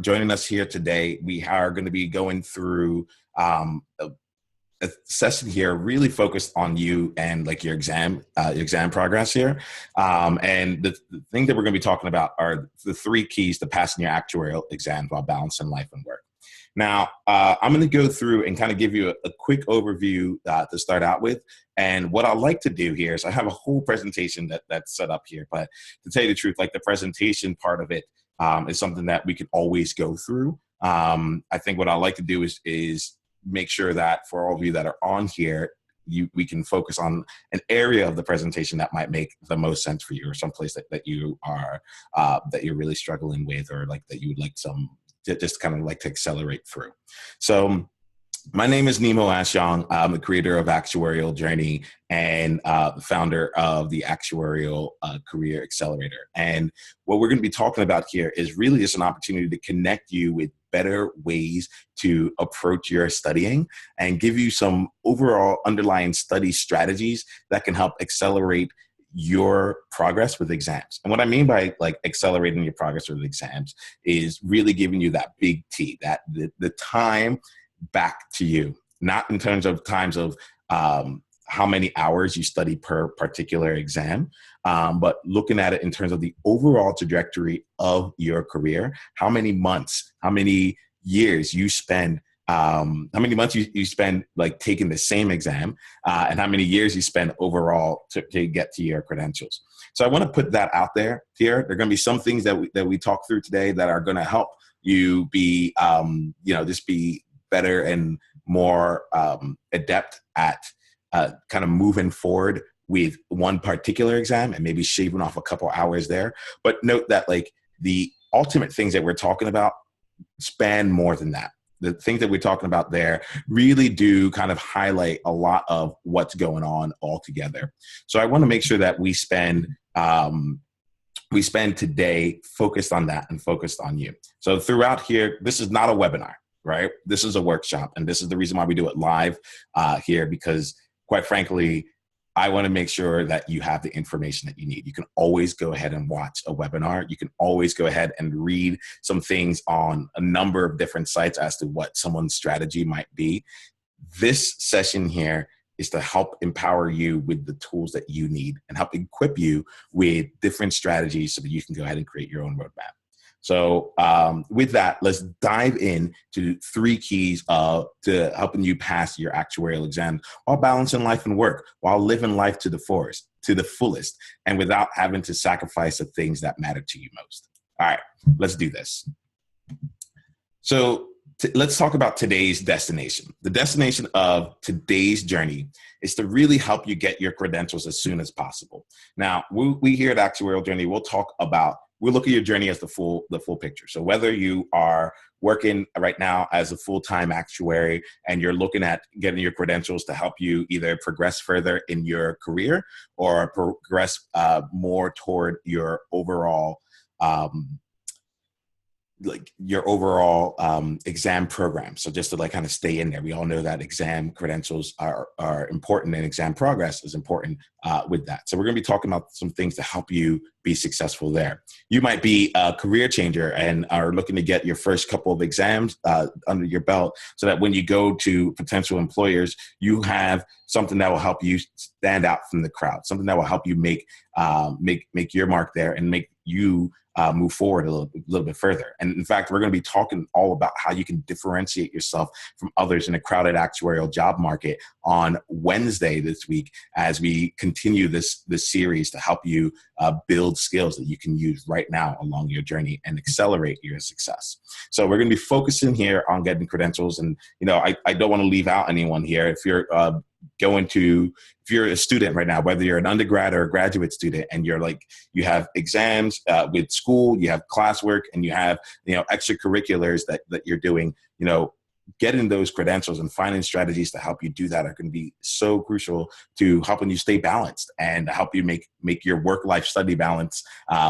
joining us here today. We are going to be going through a session here really focused on you and like your exam progress here. And the thing that we're going to be talking about are the 3 keys to passing your actuarial exams while balancing life and work. Now, I'm going to go through and kind of give you a quick overview to start out with. And what I like to do here is I have a whole presentation that's set up here. But to tell you the truth, like the presentation part of it is something that we can always go through. I think what I like to do is make sure that for all of you that are on here, we can focus on an area of the presentation that might make the most sense for you, or someplace that you are that you're really struggling with, or like that you would like some just kind of like to accelerate through. So my name is Nemo Ashyong. I'm the creator of Actuarial Journey and the founder of the Actuarial Career Accelerator. And what we're going to be talking about here is really just an opportunity to connect you with better ways to approach your studying and give you some overall underlying study strategies that can help accelerate your progress with exams. And what I mean by like accelerating your progress with exams is really giving you that big T, that the time back to you, not in terms of times of how many hours you study per particular exam, but looking at it in terms of the overall trajectory of your career, how many months, how many years you spend, how many months you spend like taking the same exam, and how many years you spend overall to get to your credentials. So I want to put that out there here. There are going to be some things that we talk through today that are going to help you be, just be better and more adept at kind of moving forward with one particular exam and maybe shaving off a couple hours there. But note that like the ultimate things that we're talking about span more than that. The things that we're talking about there really do kind of highlight a lot of what's going on altogether. So I want to make sure that we spend today focused on that and focused on you. So throughout here, this is not a webinar, right? This is a workshop. And this is the reason why we do it live here, because quite frankly, I want to make sure that you have the information that you need. You can always go ahead and watch a webinar. You can always go ahead and read some things on a number of different sites as to what someone's strategy might be. This session here is to help empower you with the tools that you need and help equip you with different strategies so that you can go ahead and create your own roadmap. So with that, let's dive in to 3 keys to helping you pass your actuarial exam while balancing life and work, while living life to the fullest, and without having to sacrifice the things that matter to you most. All right, let's do this. So let's talk about today's destination. The destination of today's journey is to really help you get your credentials as soon as possible. Now, we here at Actuarial Journey, we'll look at your journey as the full picture. So whether you are working right now as a full-time actuary and you're looking at getting your credentials to help you either progress further in your career or progress more toward your overall exam program. So just to like kind of stay in there, we all know that exam credentials are important and exam progress is important with that. So we're going to be talking about some things to help you be successful there. You might be a career changer and are looking to get your first couple of exams under your belt so that when you go to potential employers, you have something that will help you stand out from the crowd, something that will help you make your mark there and make you move forward a little bit further. And in fact, we're going to be talking all about how you can differentiate yourself from others in a crowded actuarial job market on Wednesday this week as we continue this series to help you build skills that you can use right now along your journey and accelerate your success. So we're going to be focusing here on getting credentials. And, I don't want to leave out anyone here. If you're if you're a student right now, whether you're an undergrad or a graduate student, and you have exams with school, you have classwork, and you have, extracurriculars that you're doing, getting those credentials and finding strategies to help you do that are going to be so crucial to helping you stay balanced and help you make your work-life study balance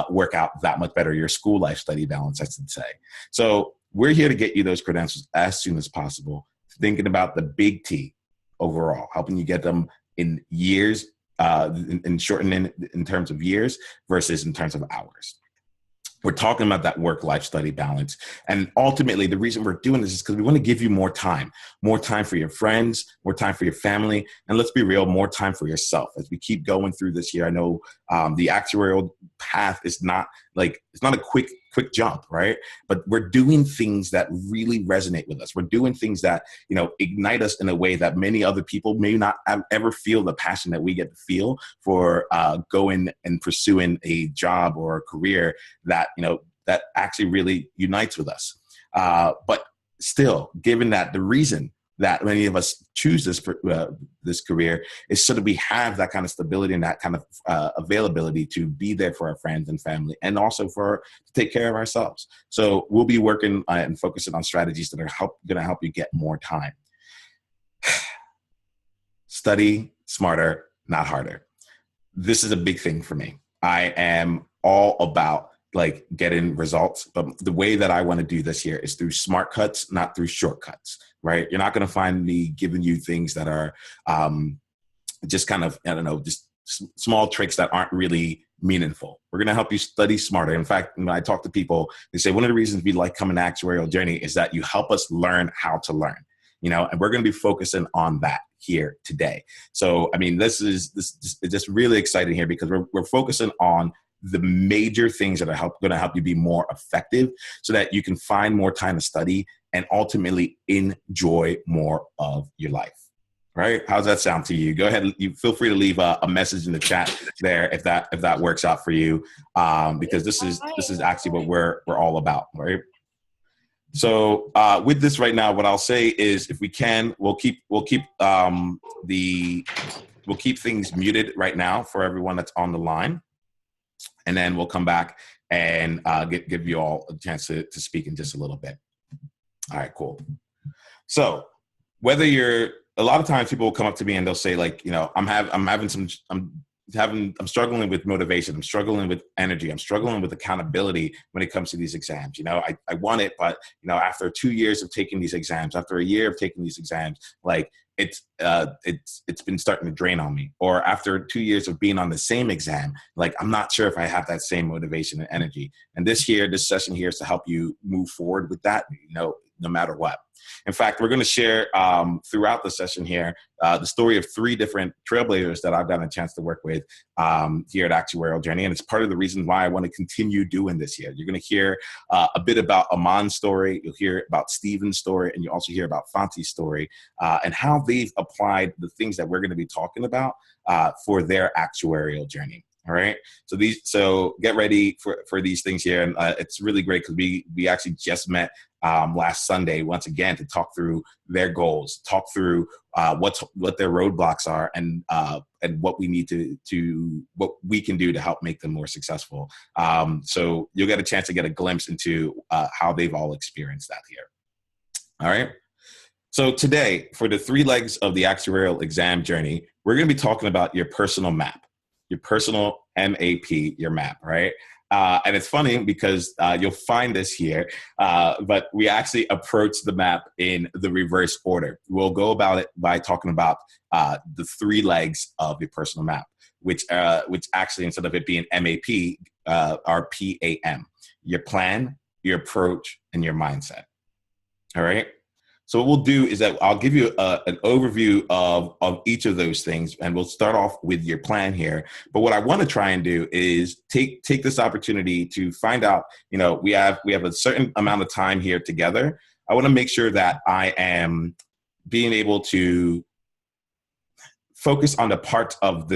work out that much better, your school-life study balance, I should say. So we're here to get you those credentials as soon as possible, thinking about the big T overall, helping you get them in years, and shortening in terms of years versus in terms of hours. We're talking about that work-life study balance. And ultimately, the reason we're doing this is because we want to give you more time for your friends, more time for your family, and let's be real, more time for yourself. As we keep going through this year, I know the actuarial path is not it's not a quick jump, right? But we're doing things that really resonate with us. We're doing things that, ignite us in a way that many other people may not ever feel the passion that we get to feel for going and pursuing a job or a career that, that actually really unites with us. But still, given that the reason that many of us choose this career is so that we have that kind of stability and that kind of availability to be there for our friends and family, and also to take care of ourselves. So we'll be working and focusing on strategies that are going to help you get more time. Study smarter, not harder. This is a big thing for me. I am all about getting results, but the way that I want to do this here is through smart cuts, not through shortcuts, right? You're not going to find me giving you things that are just kind of, just small tricks that aren't really meaningful. We're going to help you study smarter. In fact, when I talk to people, they say one of the reasons we like coming to Actuarial Journey is that you help us learn how to learn, and we're going to be focusing on that here today. So, this is just really exciting here because we're focusing on the major things that are going to help you be more effective so that you can find more time to study and ultimately enjoy more of your life. Right? How's that sound to you? Go ahead. You feel free to leave a message in the chat there if that works out for you, because this is actually what we're all about, right? So with this right now, what I'll say is, if we can, we'll keep things muted right now for everyone that's on the line. And then we'll come back and give you all a chance to speak in just a little bit. All right, cool. So a lot of times people will come up to me and they'll say I'm struggling with motivation. I'm struggling with energy. I'm struggling with accountability when it comes to these exams. I want it, but after 2 years of taking these exams, after a year of taking these exams, it's been starting to drain on me. Or after 2 years of being on the same exam, I'm not sure if I have that same motivation and energy. And this session here is to help you move forward with that, no matter what. In fact, we're going to share throughout the session here the story of 3 different trailblazers that I've gotten a chance to work with here at Actuarial Journey. And it's part of the reason why I want to continue doing this here. You're going to hear a bit about Aman's story. You'll hear about Stephen's story. And you also hear about Fanti's story and how they've applied the things that we're going to be talking about for their actuarial journey. All right. So get ready for these things here. And it's really great because we actually just met last Sunday once again to talk through their goals, talk through what their roadblocks are, and what we need what we can do to help make them more successful. So you'll get a chance to get a glimpse into how they've all experienced that here. All right. So today, for the 3 legs of the actuarial exam journey, we're going to be talking about your personal map. Your personal MAP, your map, right? And it's funny because you'll find this here, but we actually approach the map in the reverse order. We'll go about it by talking about the 3 legs of your personal map, which actually, instead of it being MAP, are PAM, your plan, your approach, and your mindset. All right? So what we'll do is that I'll give you an overview of each of those things, and we'll start off with your plan here. But what I want to try and do is take this opportunity to find out, we have a certain amount of time here together. I want to make sure that I am being able to focus on the parts of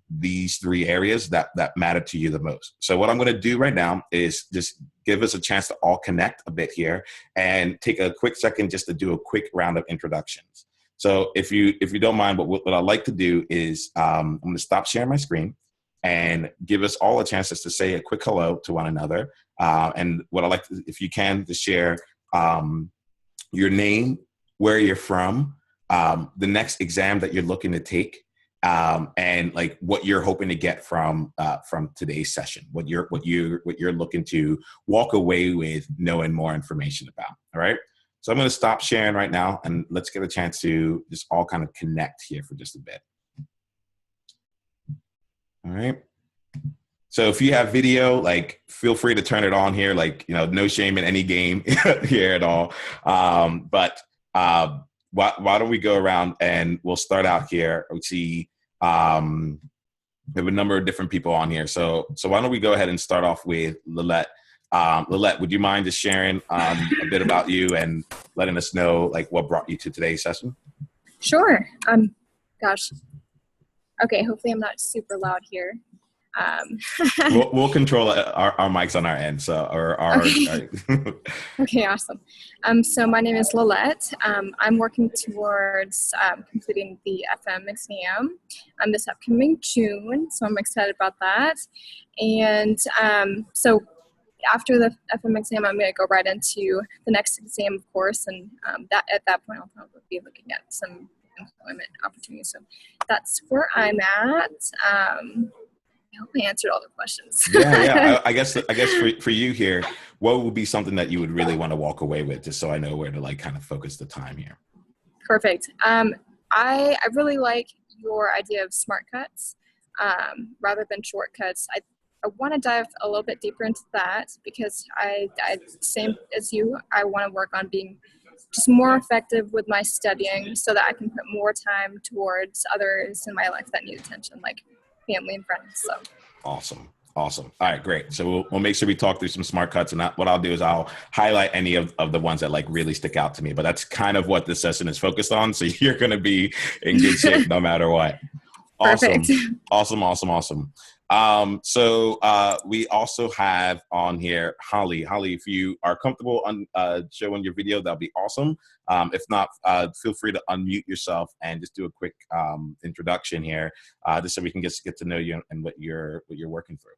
these 3 areas that matter to you the most. So what I'm going to do right now is just give us a chance to all connect a bit here and take a quick second just to do a quick round of introductions. So if you don't mind, what I'd like to do is I'm going to stop sharing my screen and give us all a chance just to say a quick hello to one another. And what I'd like to, if you can, to share your name, where you're from, the next exam that you're looking to take, and what you're hoping to get from today's session, what you're looking to walk away with knowing more information about. All right. So I'm going to stop sharing right now, and let's get a chance to just all kind of connect here for just a bit. All right. So if you have video, like feel free to turn it on here. Like, no shame in any game here at all. But why don't we go around and we'll start out here. We see we have a number of different people on here. So why don't we go ahead and start off with Lillette. Lillette, would you mind just sharing a bit about you and letting us know like what brought you to today's session? Sure. Gosh. Okay. Hopefully I'm not super loud here. We'll control our mics on our end. So, Okay. Okay, awesome. So my name is Lillette. I'm working towards completing the FM exam this upcoming June. So I'm excited about that. And so after the FM exam, I'm going to go right into the next exam, of course. And that at that point, I'll probably be looking at some employment opportunities. So that's where I'm at. I hope I answered all the questions. Yeah. I guess for you here, what would be something that you would really want to walk away with, just so I know where to like kind of focus the time here? Perfect. I really like your idea of smart cuts rather than shortcuts. I want to dive a little bit deeper into that because I same as you, I want to work on being just more effective with my studying so that I can put more time towards others in my life that need attention, like family and friends. So awesome. All right, great. So we'll make sure we talk through some smart cuts, and what I'll do is I'll highlight any of the ones that like really stick out to me. But that's kind of what this session is focused on. So you're going to be in good shape no matter what. Awesome. Perfect. Awesome. So we also have on here Holly. Holly, if you are comfortable on showing your video, that'll be awesome. If not, feel free to unmute yourself and just do a quick introduction here, just so we can get to know you and what you're working through.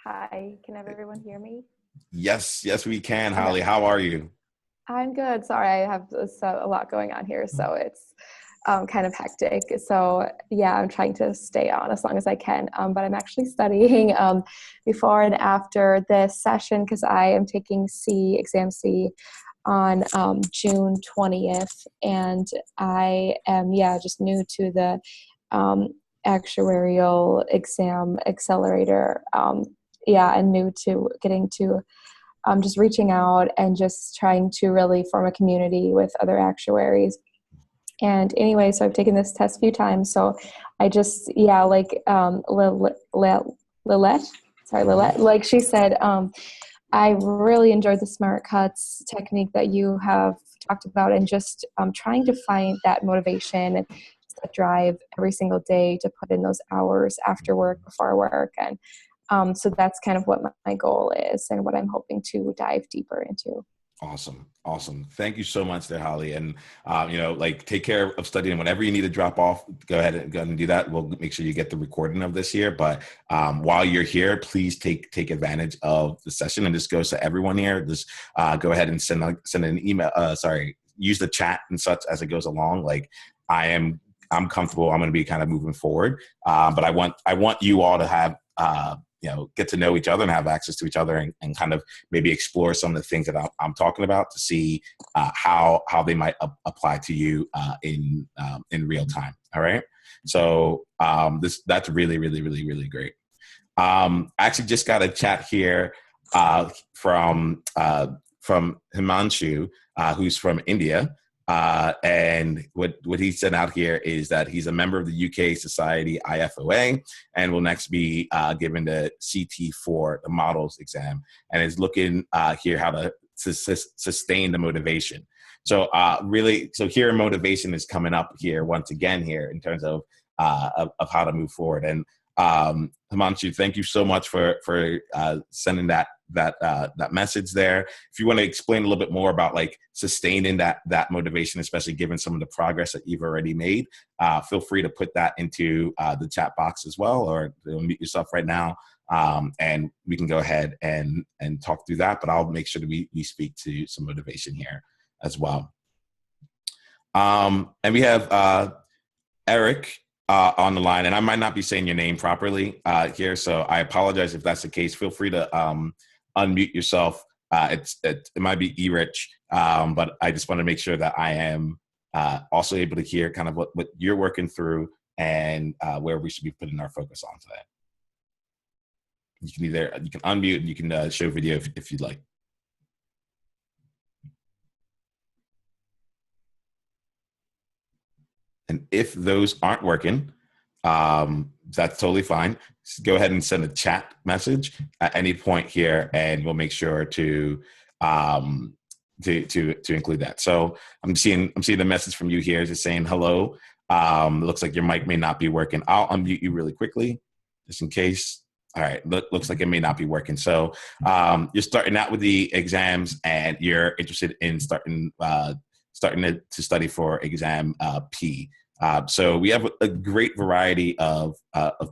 Hi, can everyone hear me? Yes, we can. Holly, how are you? I'm good. Sorry, I have a lot going on here, so it's kind of hectic. So yeah, I'm trying to stay on as long as I can, but I'm actually studying before and after this session because I am taking Exam C on June 20th, and I am just new to the Actuarial exam accelerator. And new to getting to just reaching out and just trying to really form a community with other actuaries. And anyway, so I've taken this test a few times. So I just, like Lillette, like she said, I really enjoyed the smart cuts technique that you have talked about, and just trying to find that motivation and that drive every single day to put in those hours after work, before work. And so that's kind of what my goal is and what I'm hoping to dive deeper into. Awesome. Thank you so much there, Holly. And, take care of studying. Whenever you need to drop off, go ahead and do that. We'll make sure you get the recording of this here. But while you're here, please take advantage of the session. And this goes to everyone here. Just go ahead and send an email. Use the chat and such as it goes along. Like I'm comfortable. I'm going to be kind of moving forward. But I want you all to have, get to know each other and have access to each other, and kind of maybe explore some of the things that I'm talking about to see how they might apply to you in real time. All right. So that's really, really, really, really great. I actually just got a chat here from Himanshu, who's from India. And what he sent out here is that he's a member of the UK Society IFOA and will next be given the CT4, the models exam, and is looking here how to sustain the motivation. So so here motivation is coming up here once again here in terms of how to move forward. And Himanshu, thank you so much for sending that message there. If you want to explain a little bit more about like sustaining that motivation, especially given some of the progress that you've already made, feel free to put that into the chat box as well, or mute yourself right now, and we can go ahead and talk through that. But I'll make sure that we speak to some motivation here as well. And we have Eric on the line, and I might not be saying your name properly here, so I apologize if that's the case. Feel free to unmute yourself. It might be E-Rich, but I just want to make sure that I am also able to hear kind of what you're working through and where we should be putting our focus on today. You can unmute and you can show video if you'd like. And if those aren't working, that's totally fine. Just go ahead and send a chat message at any point here, and we'll make sure to include that. So I'm seeing the message from you here, just saying hello. It looks like your mic may not be working. I'll unmute you really quickly, just in case. All right, looks like it may not be working. So you're starting out with the exams, and you're interested in starting to study for exam P. So we have a great variety of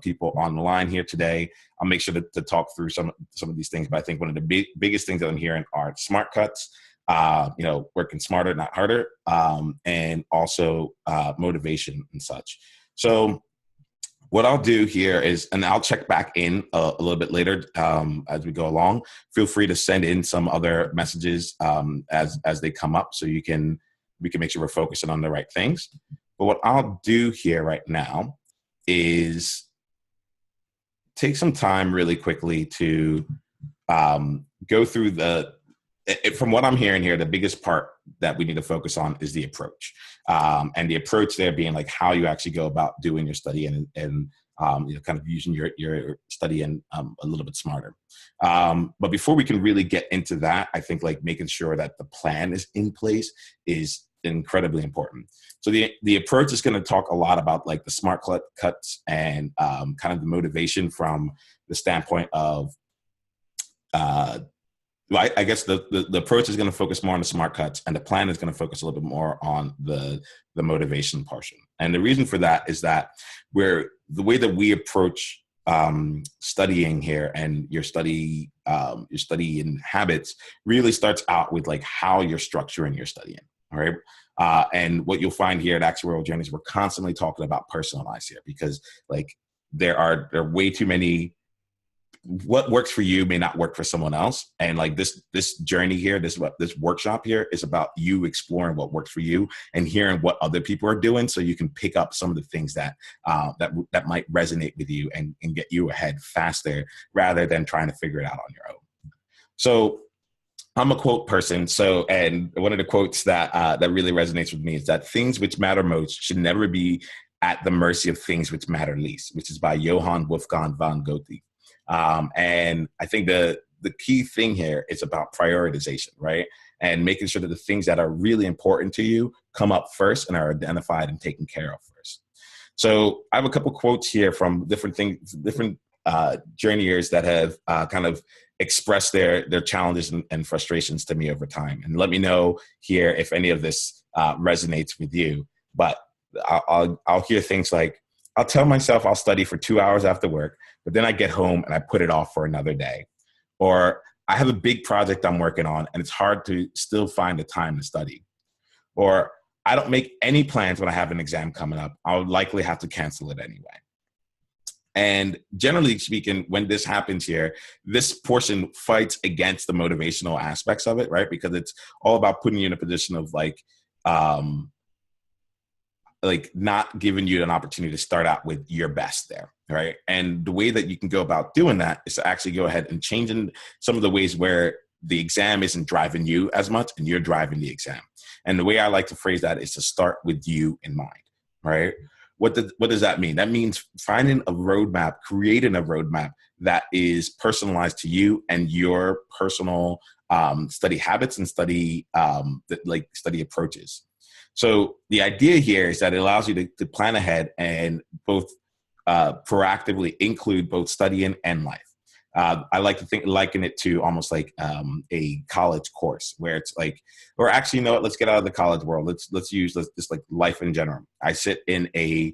people on the line here today. I'll make sure to talk through some of these things, but I think one of the biggest things that I'm hearing are smart cuts, working smarter, not harder, and also motivation and such. So what I'll do here is, and I'll check back in a little bit later as we go along. Feel free to send in some other messages as they come up, so we can make sure we're focusing on the right things. But what I'll do here right now is take some time really quickly to go through from what I'm hearing here, the biggest part that we need to focus on is the approach. And the approach there being like how you actually go about doing your study and kind of using your study and a little bit smarter. But before we can really get into that, I think like making sure that the plan is in place is incredibly important. So the approach is going to talk a lot about like the smart cuts and kind of the motivation from the standpoint of I guess the approach is going to focus more on the smart cuts, and the plan is going to focus a little bit more on the motivation portion. And the reason for that is that the way that we approach studying here and your study and habits really starts out with like how you're structuring your studying. All right. And what you'll find here at Actuarial Journeys, we're constantly talking about personalized here, because like there are way too many. What works for you may not work for someone else. And like this journey here, this workshop here is about you exploring what works for you and hearing what other people are doing, so you can pick up some of the things that might resonate with you and get you ahead faster, rather than trying to figure it out on your own. So I'm a quote person. And one of the quotes that really resonates with me is that things which matter most should never be at the mercy of things which matter least, which is by Johann Wolfgang von Goethe. And I think the key thing here is about prioritization, right? And making sure that the things that are really important to you come up first and are identified and taken care of first. So I have a couple quotes here from different journeyers that have kind of expressed their challenges and frustrations to me over time. And let me know here if any of this resonates with you. But I'll hear things like, I'll tell myself I'll study for 2 hours after work, but then I get home and I put it off for another day. Or I have a big project I'm working on and it's hard to still find the time to study. Or I don't make any plans when I have an exam coming up. I'll likely have to cancel it anyway. And generally speaking, when this happens here, this portion fights against the motivational aspects of it, right? Because it's all about putting you in a position of like not giving you an opportunity to start out with your best there, right? And the way that you can go about doing that is to actually go ahead and changing some of the ways where the exam isn't driving you as much and you're driving the exam. And the way I like to phrase that is to start with you in mind, right? What does that mean? That means finding a roadmap, creating a roadmap that is personalized to you and your personal study habits and study approaches. So the idea here is that it allows you to plan ahead and both proactively include both studying and life. I like to liken it to almost like a college course where it's like, or actually, you know what? Let's get out of the college world. Let's use just like life in general. I sing in a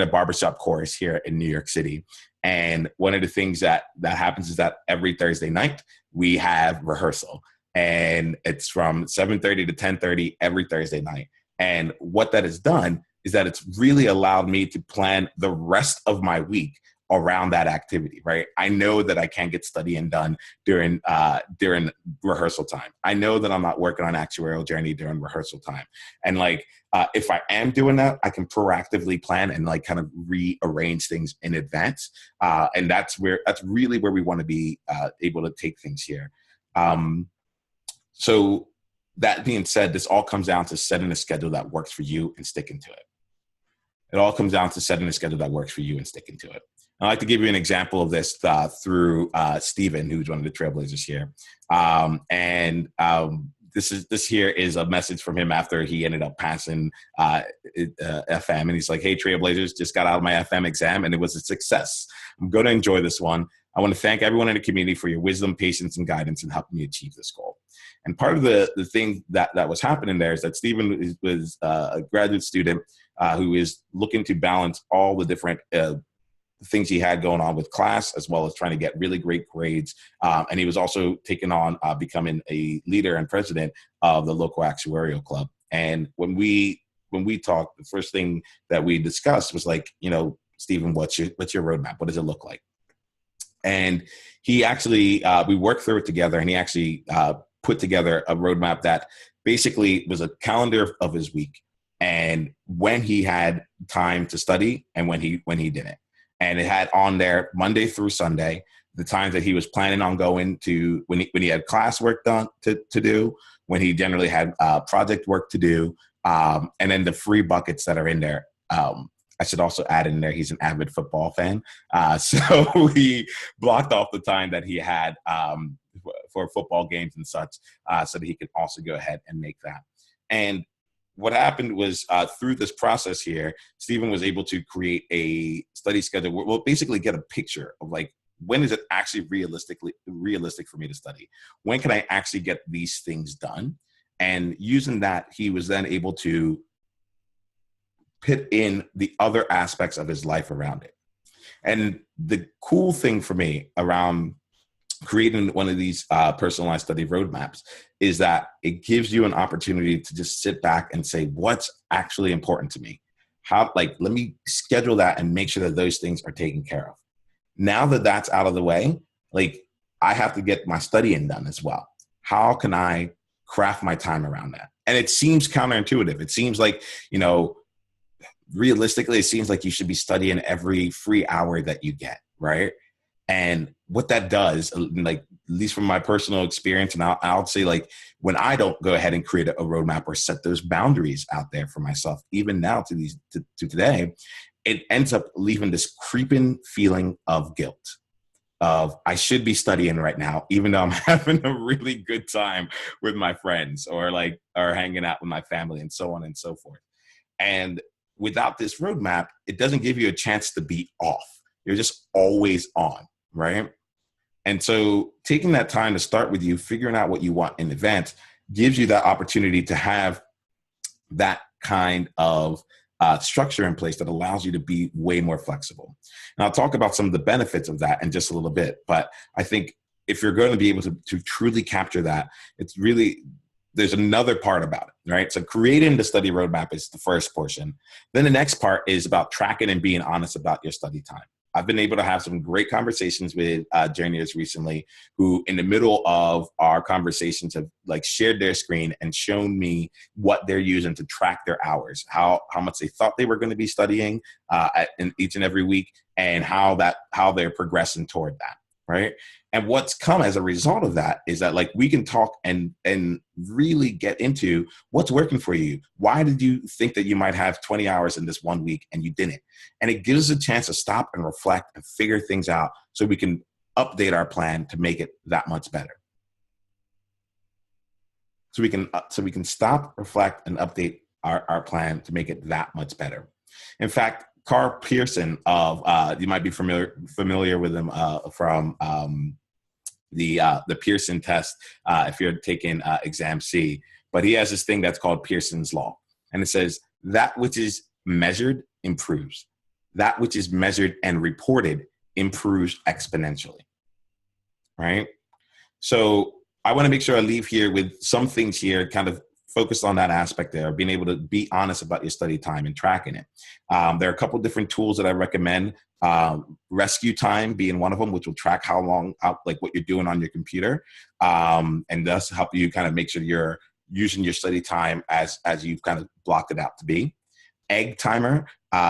barbershop chorus here in New York City, and one of the things that happens is that every Thursday night we have rehearsal. And it's from 7:30 to 10:30 every Thursday night. And what that has done is that it's really allowed me to plan the rest of my week around that activity, right? I know that I can't get studying done during rehearsal time. I know that I'm not working on actuarial journey during rehearsal time. And like, if I am doing that, I can proactively plan and like kind of rearrange things in advance. And that's really where we want to be able to take things here. So that being said, this all comes down to setting a schedule that works for you and sticking to it. It all comes down to setting a schedule that works for you and sticking to it. I'd like to give you an example of this through Stephen, who's one of the trailblazers here. This here is a message from him after he ended up passing FM. And he's like, hey, trailblazers, just got out of my FM exam and it was a success. I'm going to enjoy this one. I want to thank everyone in the community for your wisdom, patience, and guidance in helping me achieve this goal. And part of the thing that was happening there is that Stephen was a graduate student who is looking to balance all the different things he had going on with class, as well as trying to get really great grades. And he was also taking on becoming a leader and president of the local actuarial club. And when we talked, the first thing that we discussed was like, Stephen, what's your roadmap? What does it look like? And he actually, we worked through it together, and he actually put together a roadmap that basically was a calendar of his week, and when he had time to study and when he didn't. And it had on there Monday through Sunday, the times that he was planning on going to, when he had classwork done to do, when he generally had project work to do, and then the free buckets that are in there. I should also add in there, he's an avid football fan. So he blocked off the time that he had for football games and such, so that he could also go ahead and make that. And what happened was through this process here, Stephen was able to create a study schedule. We'll basically get a picture of like, when is it actually realistic for me to study? When can I actually get these things done? And using that, he was then able to put in the other aspects of his life around it. And the cool thing for me around creating one of these personalized study roadmaps is that it gives you an opportunity to just sit back and say, what's actually important to me? Let me schedule that and make sure that those things are taken care of. Now that that's out of the way, like, I have to get my studying done as well. How can I craft my time around that? And it seems counterintuitive. It seems like, realistically, it seems like you should be studying every free hour that you get, right? And what that does, like, at least from my personal experience, and I'll say, like, when I don't go ahead and create a roadmap or set those boundaries out there for myself, even now to today, it ends up leaving this creeping feeling of guilt of I should be studying right now, even though I'm having a really good time with my friends or hanging out with my family and so on and so forth. And without this roadmap, it doesn't give you a chance to be off. You're just always on, right? And so taking that time to start with you, figuring out what you want in advance, gives you that opportunity to have that kind of structure in place that allows you to be way more flexible. And I'll talk about some of the benefits of that in just a little bit. But I think if you're going to be able to truly capture that, it's really, there's another part about it, right? So creating the study roadmap is the first portion. Then the next part is about tracking and being honest about your study time. I've been able to have some great conversations with journeyers recently who in the middle of our conversations have shared their screen and shown me what they're using to track their hours, how much they thought they were going to be studying in each and every week, and how they're progressing toward that, right? And what's come as a result of that is that we can talk and really get into what's working for you. Why did you think that you might have 20 hours in this 1 week and you didn't? And it gives us a chance to stop and reflect and figure things out so we can update our plan to make it that much better. So we can stop, reflect, and update our plan to make it that much better. In fact, Carl Pearson you might be familiar with him from the Pearson test if you're taking exam C, but he has this thing that's called Pearson's Law. And it says that which is measured improves. That which is measured and reported improves exponentially, right? So I want to make sure I leave here with some things here kind of focused on that aspect there, being able to be honest about your study time and tracking it. There are a couple of different tools that I recommend. Rescue time being one of them, which will track how long, like what you're doing on your computer, and thus help you kind of make sure you're using your study time as you've kind of blocked it out to be. Egg timer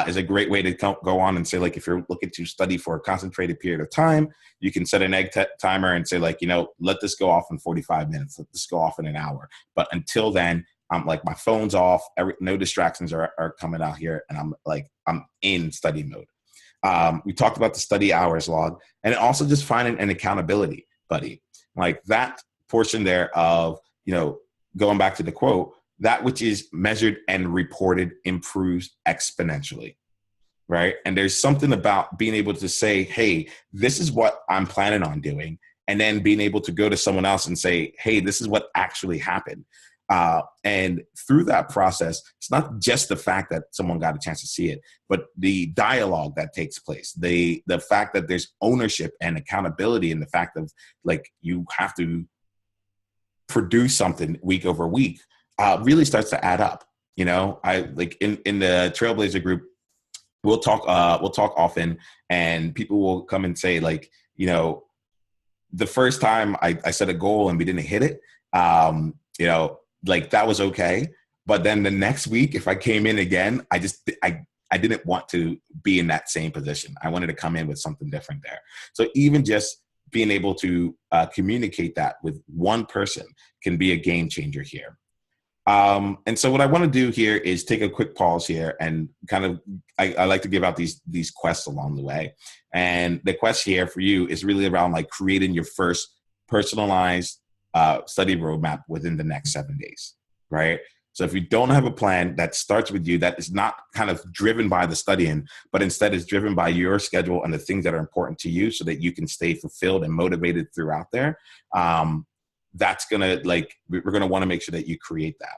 is a great way to go on and say, like, if you're looking to study for a concentrated period of time, you can set an egg timer and say, like, let this go off in 45 minutes, let this go off in an hour. But until then, I'm like, my phone's off, no distractions are coming out here, and I'm in study mode. We talked about the study hours log, and also just finding an accountability buddy. Like that portion there of, going back to the quote, that which is measured and reported improves exponentially, right? And there's something about being able to say, hey, this is what I'm planning on doing. And then being able to go to someone else and say, hey, this is what actually happened. And through that process, it's not just the fact that someone got a chance to see it, but the dialogue that takes place, the fact that there's ownership and accountability, and the fact of, like, you have to produce something week over week, really starts to add up. I like in the Trailblazer group, we'll talk often, and people will come and say, like, the first time I set a goal and we didn't hit it, like that was okay. But then the next week, if I came in again, I didn't want to be in that same position. I wanted to come in with something different there. So even just being able to communicate that with one person can be a game changer here. And so what I want to do here is take a quick pause here and kind of, I like to give out these quests along the way. And the quest here for you is really around, like, creating your first personalized study roadmap within the next 7 days, right? So if you don't have a plan that starts with you, that is not kind of driven by the studying, but instead is driven by your schedule and the things that are important to you, so that you can stay fulfilled and motivated throughout there, that's going to, like, we're going to want to make sure that you create that.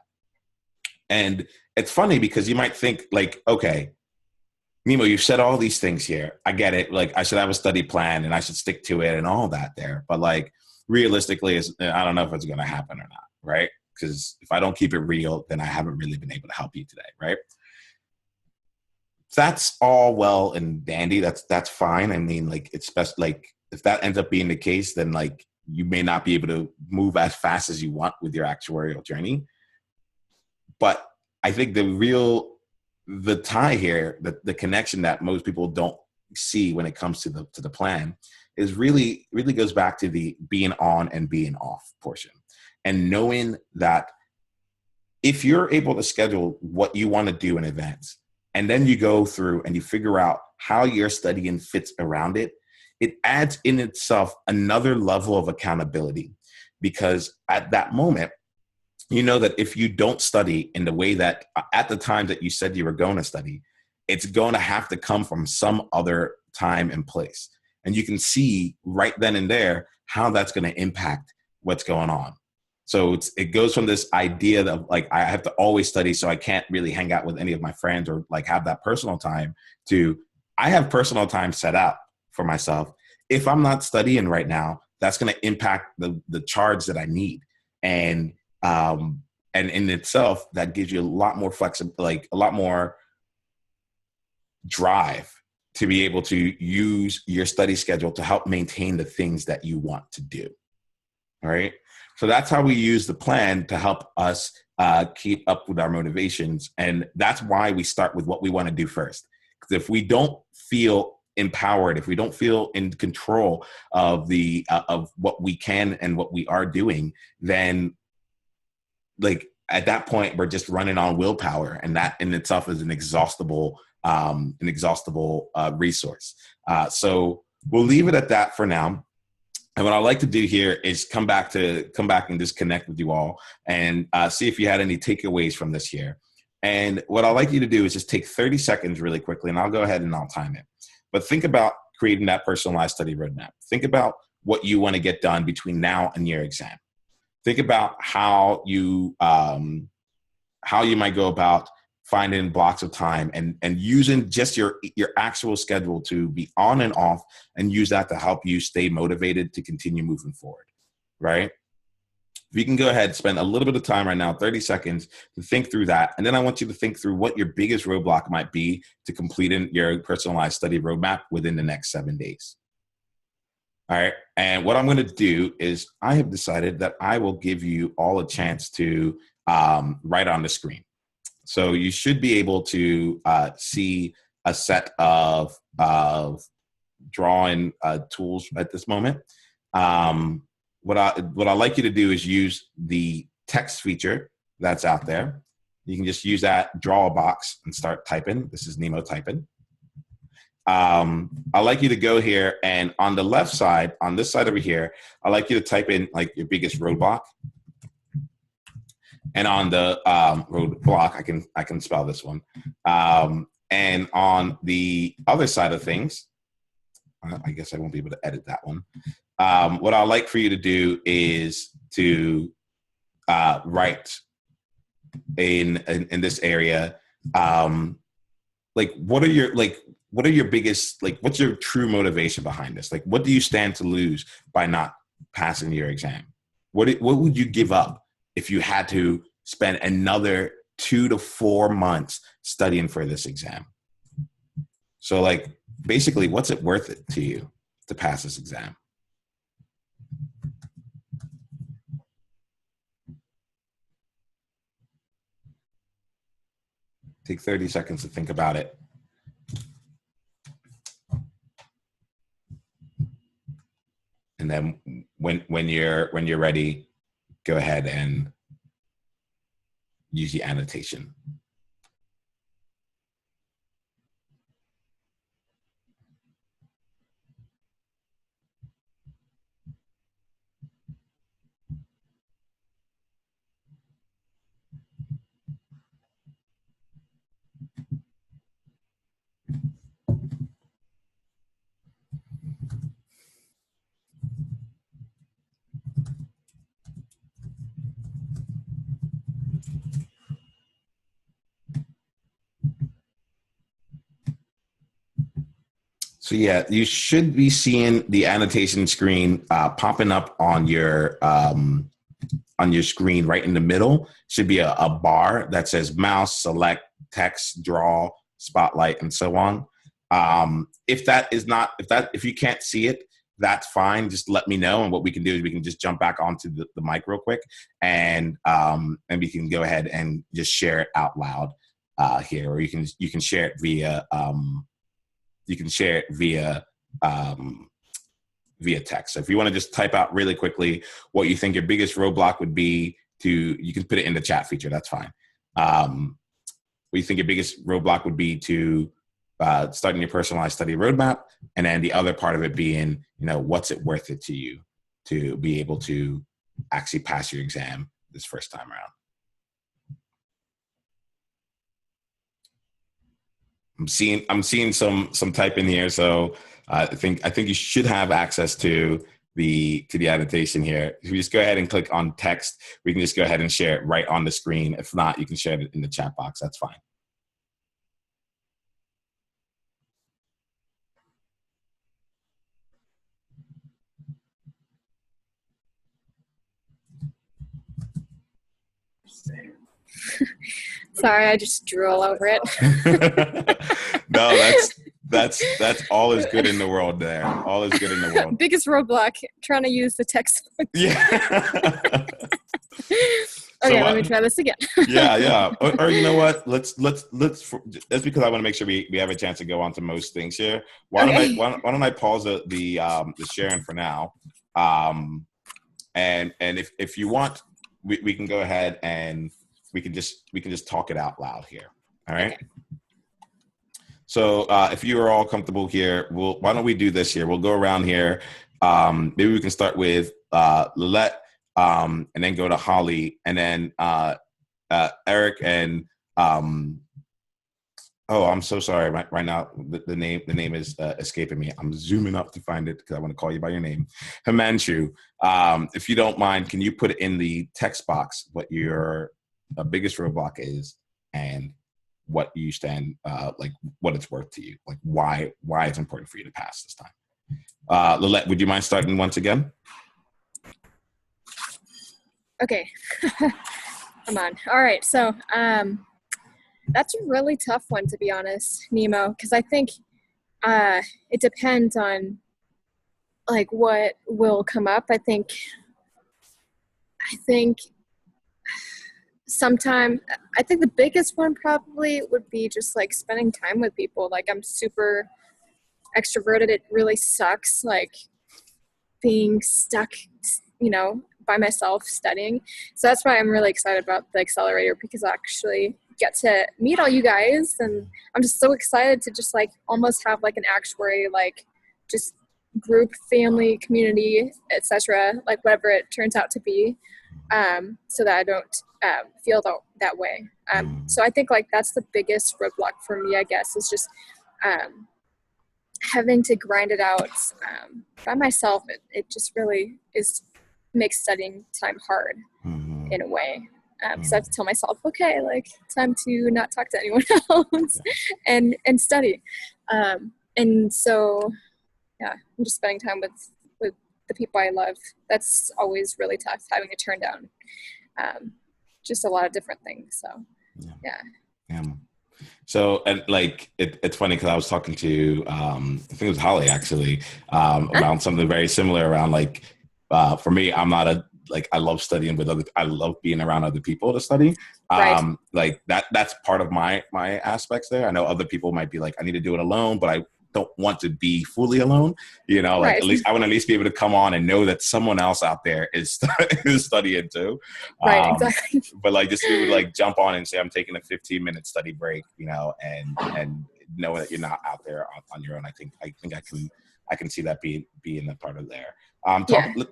And it's funny because you might think, like, okay, Nemo, you've said all these things here. I get it. Like, I should have a study plan and I should stick to it and all that there. But, like, realistically, I don't know if it's going to happen or not, right? Because if I don't keep it real, then I haven't really been able to help you today, right? That's all well and dandy. That's fine. I mean, like, it's best, like, if that ends up being the case, then, like, you may not be able to move as fast as you want with your actuarial journey. But I think the tie here, the connection that most people don't see when it comes to the plan, is really goes back to the being on and being off portion. And knowing that if you're able to schedule what you want to do in advance, and then you go through and you figure out how your studying fits around it, it adds in itself another level of accountability. Because at that moment, you know that if you don't study in the way that at the time that you said you were going to study, it's going to have to come from some other time and place. And you can see right then and there how that's going to impact what's going on. So it goes from this idea that, like, I have to always study, so I can't really hang out with any of my friends or, like, have that personal time, to I have personal time set out for myself. If I'm not studying right now, that's going to impact the charge that I need. And in itself, that gives you a lot more flexibility, like a lot more drive to be able to use your study schedule to help maintain the things that you want to do. All right. So that's how we use the plan to help us keep up with our motivations. And that's why we start with what we want to do first. Because if we don't feel empowered, if we don't feel in control of of what we can and what we are doing, then, like, at that point, we're just running on willpower, and that in itself is an exhaustible resource. So we'll leave it at that for now. And what I'd like to do here is come back and just connect with you all and see if you had any takeaways from this here. And what I'd like you to do is just take 30 seconds really quickly, and I'll go ahead and I'll time it. But think about creating that personalized study roadmap. Think about what you want to get done between now and your exam. Think about how you might go about finding blocks of time and using just your actual schedule to be on and off, and use that to help you stay motivated to continue moving forward, right? If you can go ahead, spend a little bit of time right now, 30 seconds, to think through that. And then I want you to think through what your biggest roadblock might be to completing your personalized study roadmap within the next 7 days. All right. And what I'm going to do is I have decided that I will give you all a chance to write on the screen. So you should be able to see a set of drawing tools at this moment. What I like you to do is use the text feature that's out there. You can just use that, draw a box, and start typing. This is Nemo typing. I like you to go here, and on the left side, on this side over here, I like you to type in like your biggest roadblock. And on the roadblock, I can spell this one. And on the other side of things, I guess I won't be able to edit that one. What I like for you to do is to write in this area, like what are your biggest, like what's your true motivation behind this? Like what do you stand to lose by not passing your exam? What would you give up if you had to spend another 2 to 4 months studying for this exam? So like basically, what's it worth it to you to pass this exam? Take 30 seconds to think about it. And then when you're ready, go ahead and use the annotation. So yeah, you should be seeing the annotation screen popping up on your screen right in the middle. Should be a bar that says mouse, select, text, draw, spotlight, and so on. If you can't see it, that's fine. Just let me know, and what we can do is we can just jump back onto the mic real quick, and we can go ahead and just share it out loud here, or you can share it via via text. So if you want to just type out really quickly what you think your biggest roadblock would be you can put it in the chat feature. That's fine. What you think your biggest roadblock would be to starting your personalized study roadmap, and then the other part of it being, what's it worth it to you to be able to actually pass your exam this first time around. I'm seeing some typing here, so I think you should have access to the annotation here. If you just go ahead and click on text, we can just go ahead and share it right on the screen. If not, you can share it in the chat box. That's fine. Sorry, I just drew all over it. No, that's all is good in the world there. All is good in the world. Biggest roadblock, trying to use the text. Yeah. Okay, let me try this again. Yeah. Or you know what? Let's that's because I want to make sure we have a chance to go on to most things here. Why don't I pause the sharing for now? And if you want, we can go ahead and we can just talk it out loud here. All right. Okay. So if you are all comfortable here, why don't we do this here? We'll go around here. Maybe we can start with Lillette, and then go to Holly, and then Eric, and oh, I'm so sorry. Right now, the name is escaping me. I'm zooming up to find it because I want to call you by your name. Himanshu, if you don't mind, can you put it in the text box what your biggest roadblock is and what you stand, like what it's worth to you, like why it's important for you to pass this time. Lillette, would you mind starting once again? Okay. Come on. All right. So, that's a really tough one, to be honest, Nemo, because I think it depends on like what will come up. I think sometime I think the biggest one probably would be just like spending time with people. Like I'm super extroverted. It really sucks like being stuck, by myself studying. So that's why I'm really excited about the accelerator, because I actually get to meet all you guys, and I'm just so excited to just like almost have like an actuary, like just group, family, community, etc., like whatever it turns out to be, so that I don't feel that way. So I think like that's the biggest roadblock for me, I guess, is just having to grind it out by myself. It just really makes studying time hard in a way, because I have to tell myself, okay, like time to not talk to anyone else and study. And so yeah, I'm just spending time with the people I love. That's always really tough, having to turn down just a lot of different things. So yeah. So, and like, it's funny because I was talking to, I think it was Holly actually, around something very similar around like, for me, I'm not I love studying I love being around other people to study. Right. Like that's part of my aspects there. I know other people might be like, I need to do it alone, but I don't want to be fully alone, like Right. at least I want to at least be able to come on and know that someone else out there is studying too. Right, exactly. But like just be able to like jump on and say, I'm taking a 15-minute study break, and know that you're not out there on your own. I think I can see that being a part of there.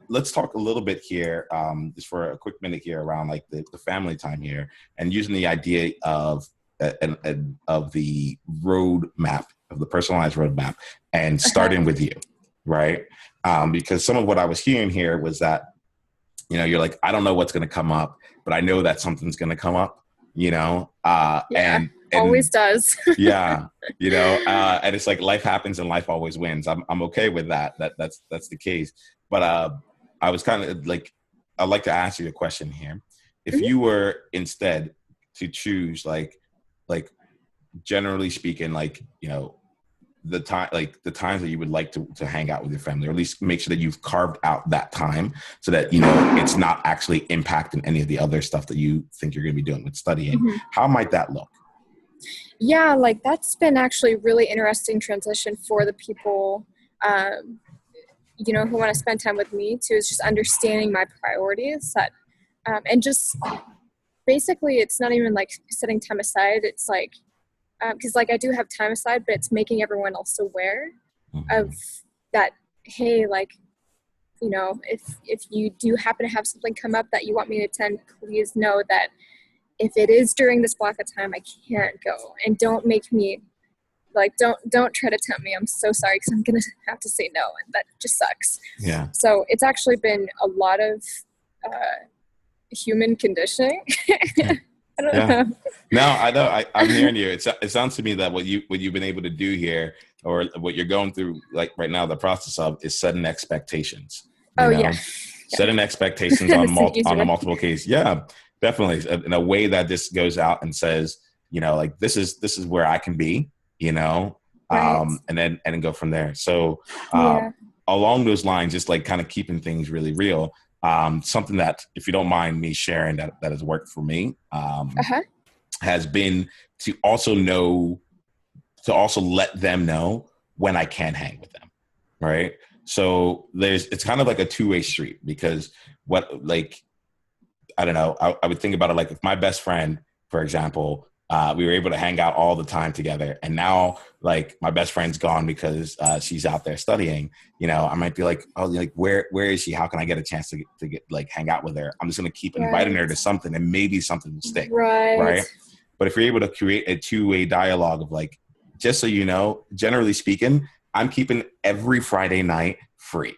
Let's talk a little bit here, just for a quick minute here around like the family time here, and using the idea of the roadmap, of the personalized roadmap, and starting with you, right? Because some of what I was hearing here was that, you're like, I don't know what's going to come up, but I know that something's going to come up, and always does. Yeah. And it's like life happens and life always wins. I'm okay with that. That's the case. But I was kind of like, I'd like to ask you a question here. If you were instead to choose like generally speaking, like, the times that you would like to hang out with your family, or at least make sure that you've carved out that time so that, it's not actually impacting any of the other stuff that you think you're going to be doing with studying. How might that look? Yeah, like that's been actually really interesting transition for the people, who want to spend time with me too, is just understanding my priorities and just basically it's not even like setting time aside. It's like, because like I do have time aside, but it's making everyone else aware of that. Hey, like, if you do happen to have something come up that you want me to attend, please know that if it is during this block of time, I can't go, and don't make me like, don't try to tempt me. I'm so sorry, because I'm gonna have to say no, and that just sucks. Yeah. So it's actually been a lot of human conditioning. I don't know. No, I know. I'm hearing you. It sounds to me that what you've been able to do here, or what you're going through, like right now, the process of is setting expectations. Setting expectations on a multiple case. Yeah, definitely. In a way that this goes out and says, like this is where I can be, right. and then go from there. So along those lines, just like kind of keeping things really real. Something that, if you don't mind me sharing, that has worked for me, has been to also let them know when I can hang with them. Right. So it's kind of like a two-way street, because I don't know, I would think about it like if my best friend, for example, we were able to hang out all the time together, and now like my best friend's gone because she's out there studying, I might be like, oh, like where is she? How can I get a chance to get like hang out with her? I'm just going to keep inviting her to something, and maybe something will stick. Right. But if you're able to create a two-way dialogue of like, just so you know, generally speaking, I'm keeping every Friday night free.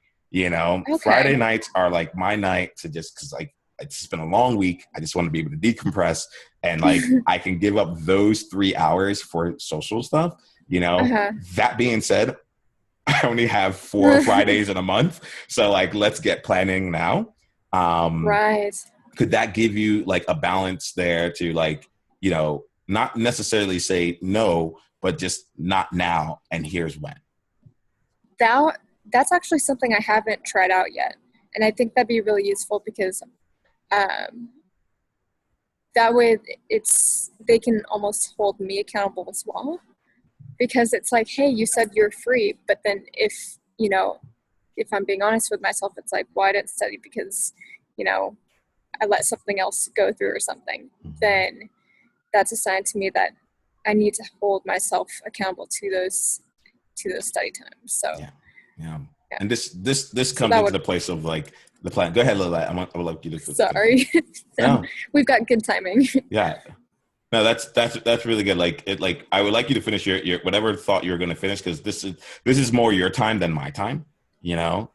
Friday nights are like my night to just, because like it's been a long week. I just want to be able to decompress, and like I can give up those 3 hours for social stuff. That being said, I only have 4 Fridays in a month, so like let's get planning now. Right. could that give you like a balance there to like, not necessarily say no, but just not now, and here's when? That's actually something I haven't tried out yet. And I think that'd be really useful because that way they can almost hold me accountable as well. Because it's like, hey, you said you're free, but then if I'm being honest with myself, it's like, well, I didn't study because, I let something else go through or something. Then that's a sign to me that I need to hold myself accountable to those study times. So yeah. And this comes into the place of like the plan. Go ahead, Lila. I would like you to. Sorry, no. We've got good timing. Yeah. No, that's really good. Like I would like you to finish your whatever thought you were going to finish, because this is more your time than my time, So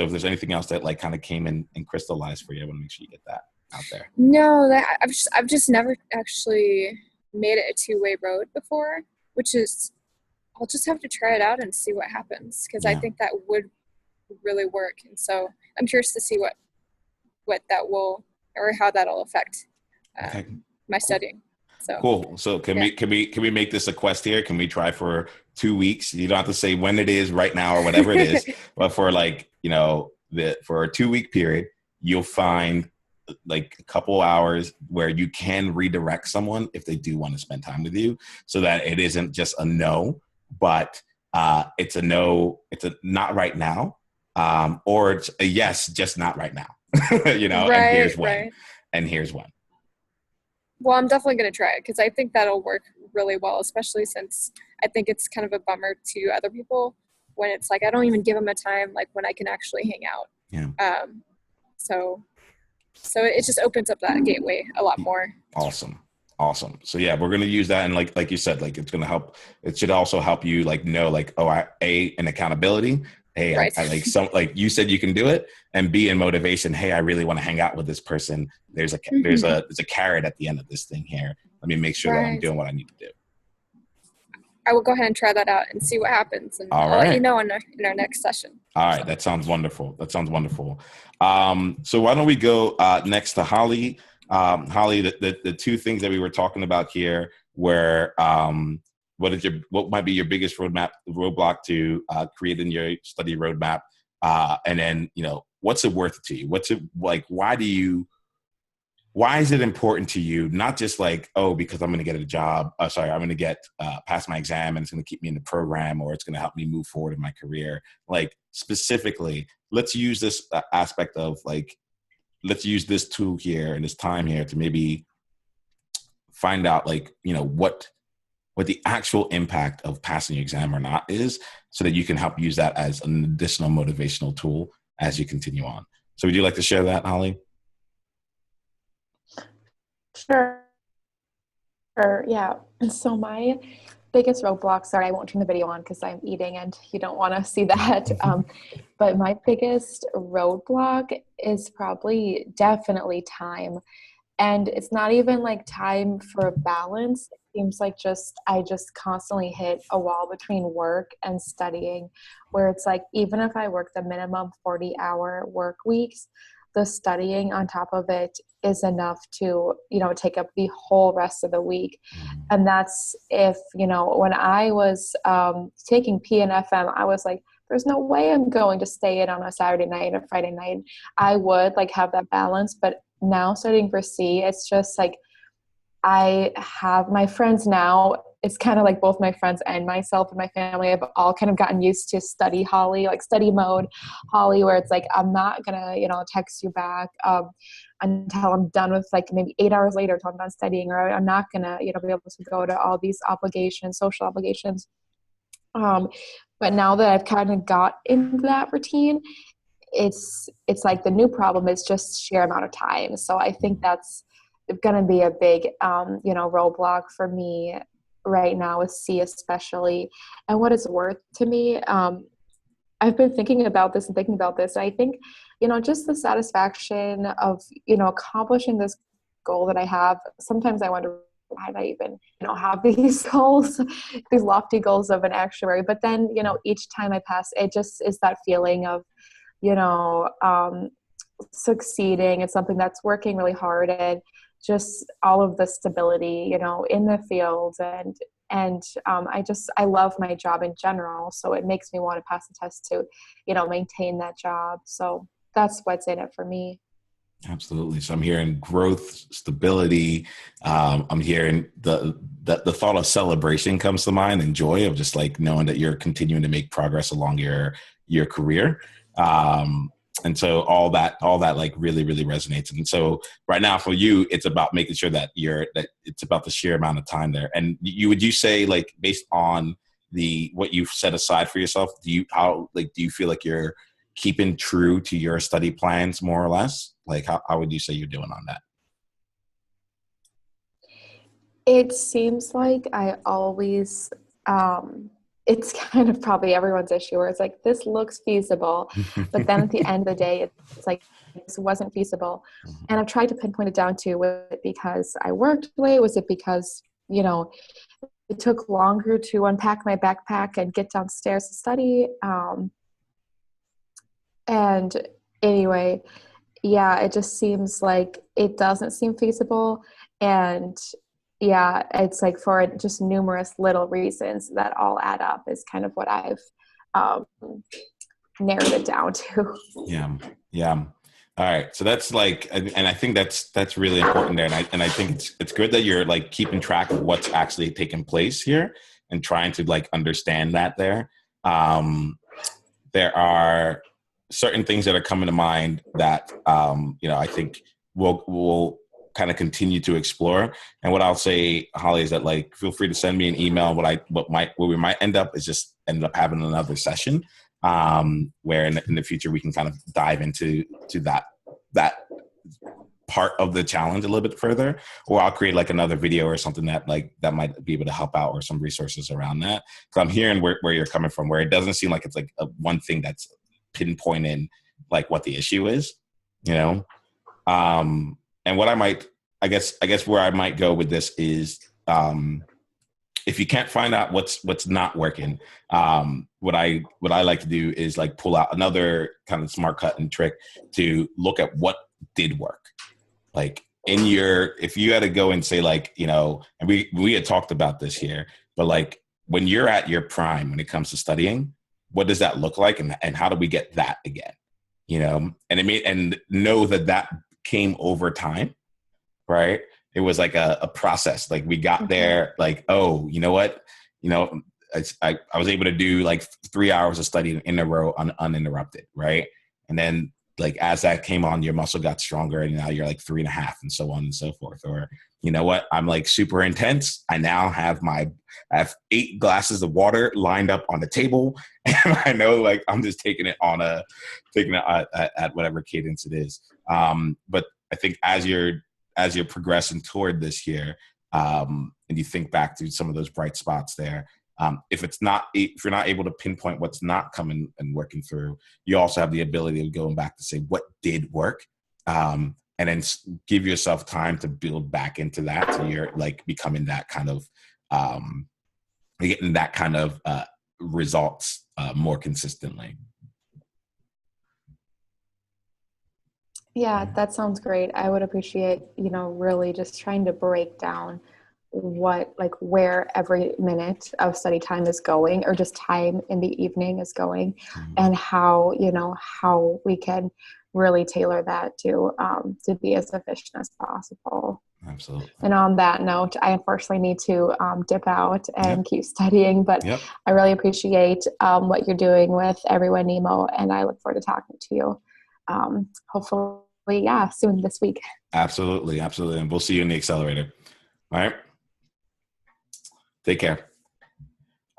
if there's anything else that like kind of came in and crystallized for you, I want to make sure you get that out there. No, I've just never actually made it a two-way road before, which is I'll just have to try it out and see what happens, because I think that would really work. And so I'm curious to see what that will, or how that'll affect my studying. So cool. So can we make this a quest here? Can we try for 2 weeks? You don't have to say when it is right now or whatever it is, but for like, for a 2-week period, you'll find like a couple hours where you can redirect someone if they do want to spend time with you, so that it isn't just a no, but it's a no, it's a not right now, or it's a yes, just not right now, and here's when. Right. And here's when. Well, I'm definitely going to try it, because I think that'll work really well, especially since I think it's kind of a bummer to other people when it's like I don't even give them a time like when I can actually hang out. Yeah. So it just opens up that gateway a lot more. Awesome. So yeah, we're going to use that. And like you said, like it's going to help. It should also help you like know like, an accountability. Hey, right. I like you said you can do it, and B, in motivation. Hey, I really want to hang out with this person. There's a carrot at the end of this thing here. Let me make sure that I'm doing what I need to do. I will go ahead and try that out and see what happens, and I'll let you know in our next session. All right, that sounds wonderful. So why don't we go next to Holly? Holly, the two things that we were talking about here were what might be your biggest roadblock to creating your study roadmap, and then what's it worth to you? What's it like? Why is it important to you? Not just like, because I'm going to get a job. I'm going to get pass my exam and it's going to keep me in the program, or it's going to help me move forward in my career. Like specifically, let's use this aspect of like, let's use this tool here and this time here to maybe find out like, what the actual impact of passing your exam or not is, so that you can help use that as an additional motivational tool as you continue on. So would you like to share that, Holly? Sure. Yeah. So my biggest roadblocks, sorry, I won't turn the video on because I'm eating and you don't want to see that. But my biggest roadblock is probably definitely time. And it's not even like time for a balance. It seems like I just constantly hit a wall between work and studying, where it's like, even if I work the minimum 40-hour work weeks, the studying on top of it is enough to, take up the whole rest of the week. And that's if, when I was taking P and FM, I was like, there's no way I'm going to stay in on a Saturday night or Friday night. I would like have that balance, but now studying for C, it's just like, I have my friends now, it's kind of like both my friends and myself and my family have all kind of gotten used to study Holly, like study mode Holly, where it's like, I'm not going to, text you back until I'm done with like maybe 8 hours later until I'm done studying, or I'm not going to, be able to go to all these obligations, social obligations. But now that I've kind of got into that routine, it's like the new problem is just sheer amount of time. So I think that's going to be a big, roadblock for me right now with C especially. And what it's worth to me, I've been thinking about this. I think, just the satisfaction of, accomplishing this goal that I have. Sometimes I wonder why did I even, have these goals, these lofty goals of an actuary. But then, each time I pass, it just is that feeling of, succeeding. It's something that's working really hard, and just all of the stability, you know, in the field. And I love my job in general. So it makes me want to pass the test to, you know, maintain that job. So that's what's in it for me. Absolutely. So I'm hearing growth, stability. I'm hearing the thought of celebration comes to mind, and joy of just like knowing that you're continuing to make progress along your career. And so all that like really, really resonates. And so right now for you, it's about making sure that it's about the sheer amount of time there. And would you say, like, based on what you've set aside for yourself, do you feel like you're keeping true to your study plans more or less? Like, how would you say you're doing on that? It seems like I always, it's kind of probably everyone's issue where it's like, this looks feasible, but then at the end of the day, it's like, this wasn't feasible. And I've tried to pinpoint it down to, was it because I worked late? Was it because, you know, it took longer to unpack my backpack and get downstairs to study? And anyway, yeah, it just seems like it doesn't seem feasible. And yeah, it's like for just numerous little reasons that all add up is kind of what I've um, narrowed it down to. Yeah. Yeah. All right. So that's like, and I think that's really important there. And I think it's good that you're like keeping track of what's actually taking place here and trying to like understand that there. There are certain things that are coming to mind that, I think we'll kind of continue to explore. And what I'll say, Holly, is that like, feel free to send me an email. What we might end up is just end up having another session, where in the future we can kind of dive into that part of the challenge a little bit further, or I'll create like another video or something that might be able to help out, or some resources around that. So I'm hearing where you're coming from, where it doesn't seem like it's like one thing that's pinpointing like what the issue is, you know? And what I guess where I might go with this is, if you can't find out what's not working, what I like to do is like pull out another kind of smart cut and trick to look at what did work. Like if you had to go and say, like, you know, and we had talked about this here, but like when you're at your prime, when it comes to studying, what does that look like? And how do we get that again? You know, and know that came over time, right? It was like a process. Like we got there, like, oh, you know what? You know, I was able to do like 3 hours of study in a row uninterrupted, right? And then like as that came on, your muscle got stronger, and now you're like 3.5, and so on and so forth. Or, you know what? I'm like super intense. I now have 8 glasses of water lined up on the table, and I know like I'm just taking it at whatever cadence it is. But I think as you're progressing toward this year, and you think back to some of those bright spots there, if you're not able to pinpoint what's not coming and working through, you also have the ability of going back to say what did work, and then give yourself time to build back into that, so you're like becoming that kind of getting that kind of results more consistently. Yeah, that sounds great. I would appreciate, you know, really just trying to break down where every minute of study time is going, or just time in the evening is going, and how we can really tailor that to be as efficient as possible. Absolutely. And on that note, I unfortunately need to dip out and keep studying, but I really appreciate what you're doing with Everyone Nemo, and I look forward to talking to you hopefully soon this week. Absolutely. And we'll see you in the accelerator. All right. Take care.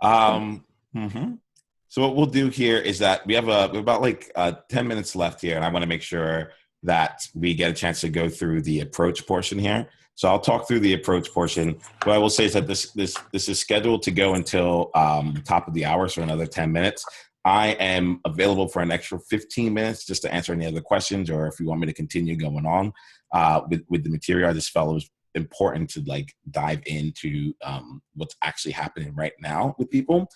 So what we'll do here is that we have about 10 minutes left here, and I want to make sure that we get a chance to go through the approach portion here. So I'll talk through the approach portion. What I will say is that this is scheduled to go until the top of the hour, so another 10 minutes. I am available for an extra 15 minutes just to answer any other questions, or if you want me to continue going on with the material. I just felt it was important to like dive into what's actually happening right now with people.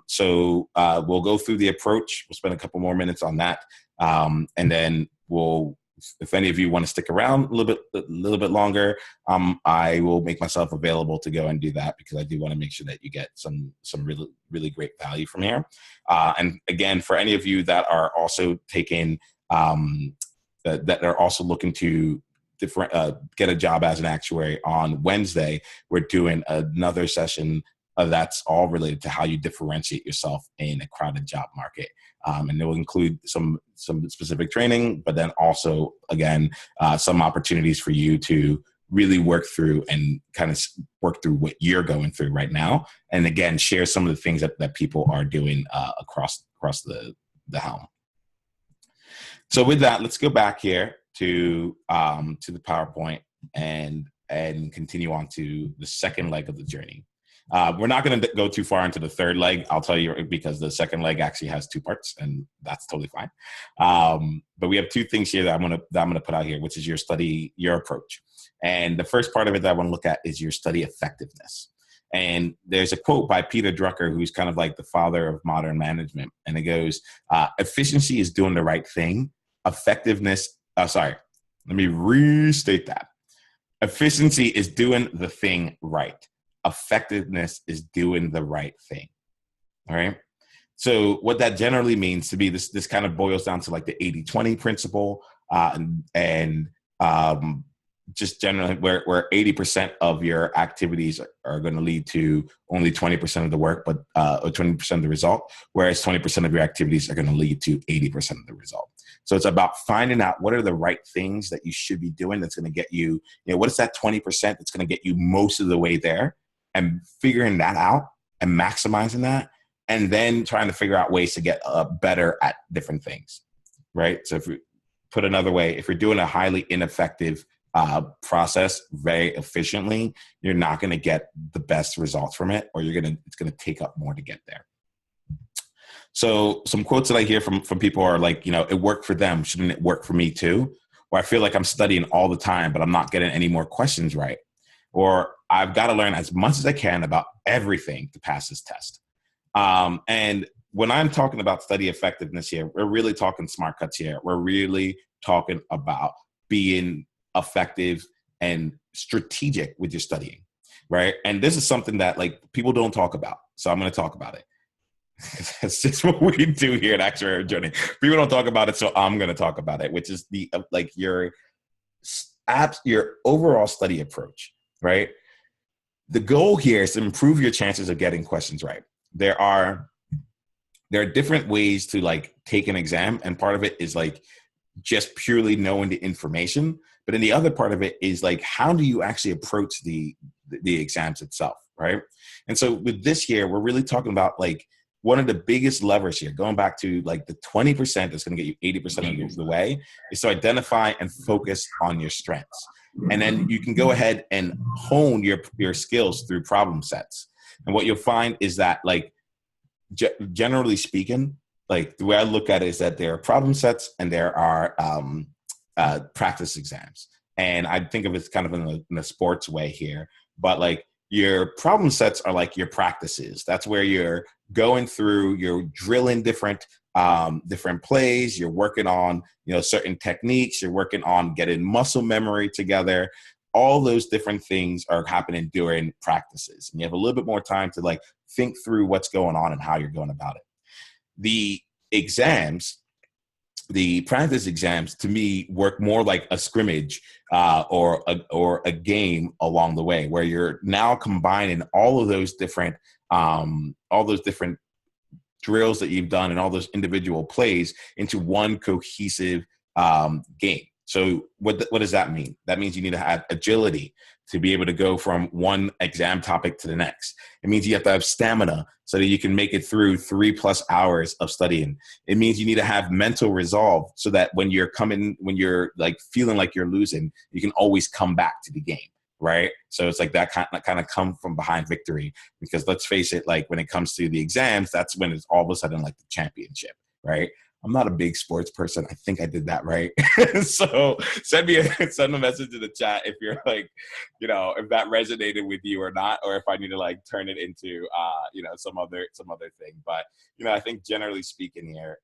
So we'll go through the approach. We'll spend a couple more minutes on that. And then will, if any of you want to stick around a little bit longer, I will make myself available to go and do that, because I do want to make sure that you get some really, really great value from here. And again, for any of you that are also taking, that are also looking to get a job as an actuary, on Wednesday, we're doing another session that's all related to how you differentiate yourself in a crowded job market. And it will include some specific training, but then also, again, some opportunities for you to really work through and kind of work through what you're going through right now. And again, share some of the things that people are doing across the helm. So with that, let's go back here to the PowerPoint and continue on to the second leg of the journey. We're not going to go too far into the third leg, I'll tell you, because the second leg actually has 2 parts, and that's totally fine. But we have 2 things here that I'm going to put out here, which is your approach. And the first part of it that I want to look at is your study effectiveness. And there's a quote by Peter Drucker, who's kind of like the father of modern management. And it goes, efficiency is doing the right thing. Effectiveness, let me restate that. Efficiency is doing the thing right. Effectiveness is doing the right thing. All right. So what that generally means to me, this kind of boils down to like the 80-20 principle, and just generally where 80% of your activities are going to lead to only 20% of the work, but or 20% of the result, whereas 20% of your activities are going to lead to 80% of the result. So it's about finding out what are the right things that you should be doing that's going to get you, what is that 20% that's going to get you most of the way there, and figuring that out and maximizing that, and then trying to figure out ways to get better at different things, right? So if we put another way, if you're doing a highly ineffective process very efficiently, you're not going to get the best results from it, or it's going to take up more to get there. So some quotes that I hear from people are like, it worked for them, shouldn't it work for me too? Or I feel like I'm studying all the time, but I'm not getting any more questions right. Or I've got to learn as much as I can about everything to pass this test. And when I'm talking about study effectiveness here, we're really talking smart cuts here. We're really talking about being effective and strategic with your studying, right? And this is something that like people don't talk about. So I'm going to talk about it. It's just what we do here at Actuarial Journey. People don't talk about it, so I'm going to talk about it, which is your overall study approach, right? The goal here is to improve your chances of getting questions right. There are different ways to like take an exam, and part of it is like just purely knowing the information. But then the other part of it is like, how do you actually approach the exams itself, right? And so with this here, we're really talking about like one of the biggest levers here, going back to like the 20% that's going to get you 80% of the way, is to identify and focus on your strengths. And then you can go ahead and hone your skills through problem sets. And what you'll find is that like, generally speaking, like the way I look at it is that there are problem sets and there are practice exams. And I think of it kind of in a sports way here, but like your problem sets are like your practices. That's where you're going through, you're drilling different plays, you're working on, certain techniques, you're working on getting muscle memory together. All those different things are happening during practices. And you have a little bit more time to like think through what's going on and how you're going about it. The exams, the practice exams, to me work more like a scrimmage or a game along the way, where you're now combining all of those different drills that you've done and all those individual plays into one cohesive game. So what does that mean? That means you need to have agility to be able to go from one exam topic to the next. It means you have to have stamina so that you can make it through 3+ hours of studying. It means you need to have mental resolve so that when you're like feeling like you're losing, you can always come back to the game, right? So it's like that kind of come from behind victory, because let's face it, like when it comes to the exams, that's when it's all of a sudden like the championship, right? I'm not a big sports person. I think I did that right. So send a message in the chat if you're like, if that resonated with you or not, or if I need to like turn it into, some other thing. But, I think generally speaking here,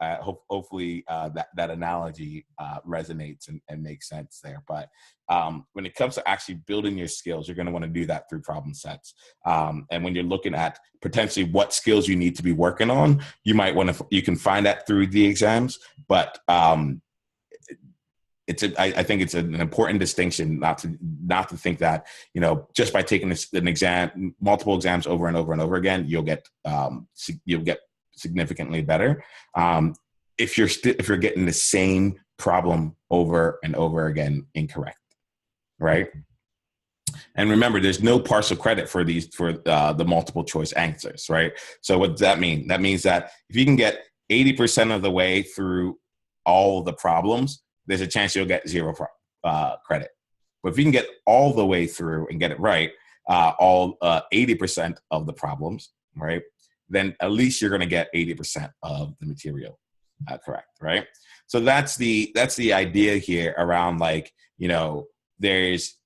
hopefully that analogy resonates and makes sense there. But when it comes to actually building your skills, you're going to want to do that through problem sets. And when you're looking at potentially what skills you need to be working on, you can find that through the exams. But I think it's an important distinction not to think that, just by taking an exam, multiple exams over and over and over again, you'll get significantly better. If you're getting the same problem over and over again incorrect, right? And remember, there's no partial credit for the multiple choice answers, right? So what does that mean? That means that if you can get 80% of the way through all the problems, there's a chance you'll get zero credit. But if you can get all the way through and get it right, all 80% of the problems, right, then at least you're going to get 80% of the material correct, right? So that's the idea here around, like, there's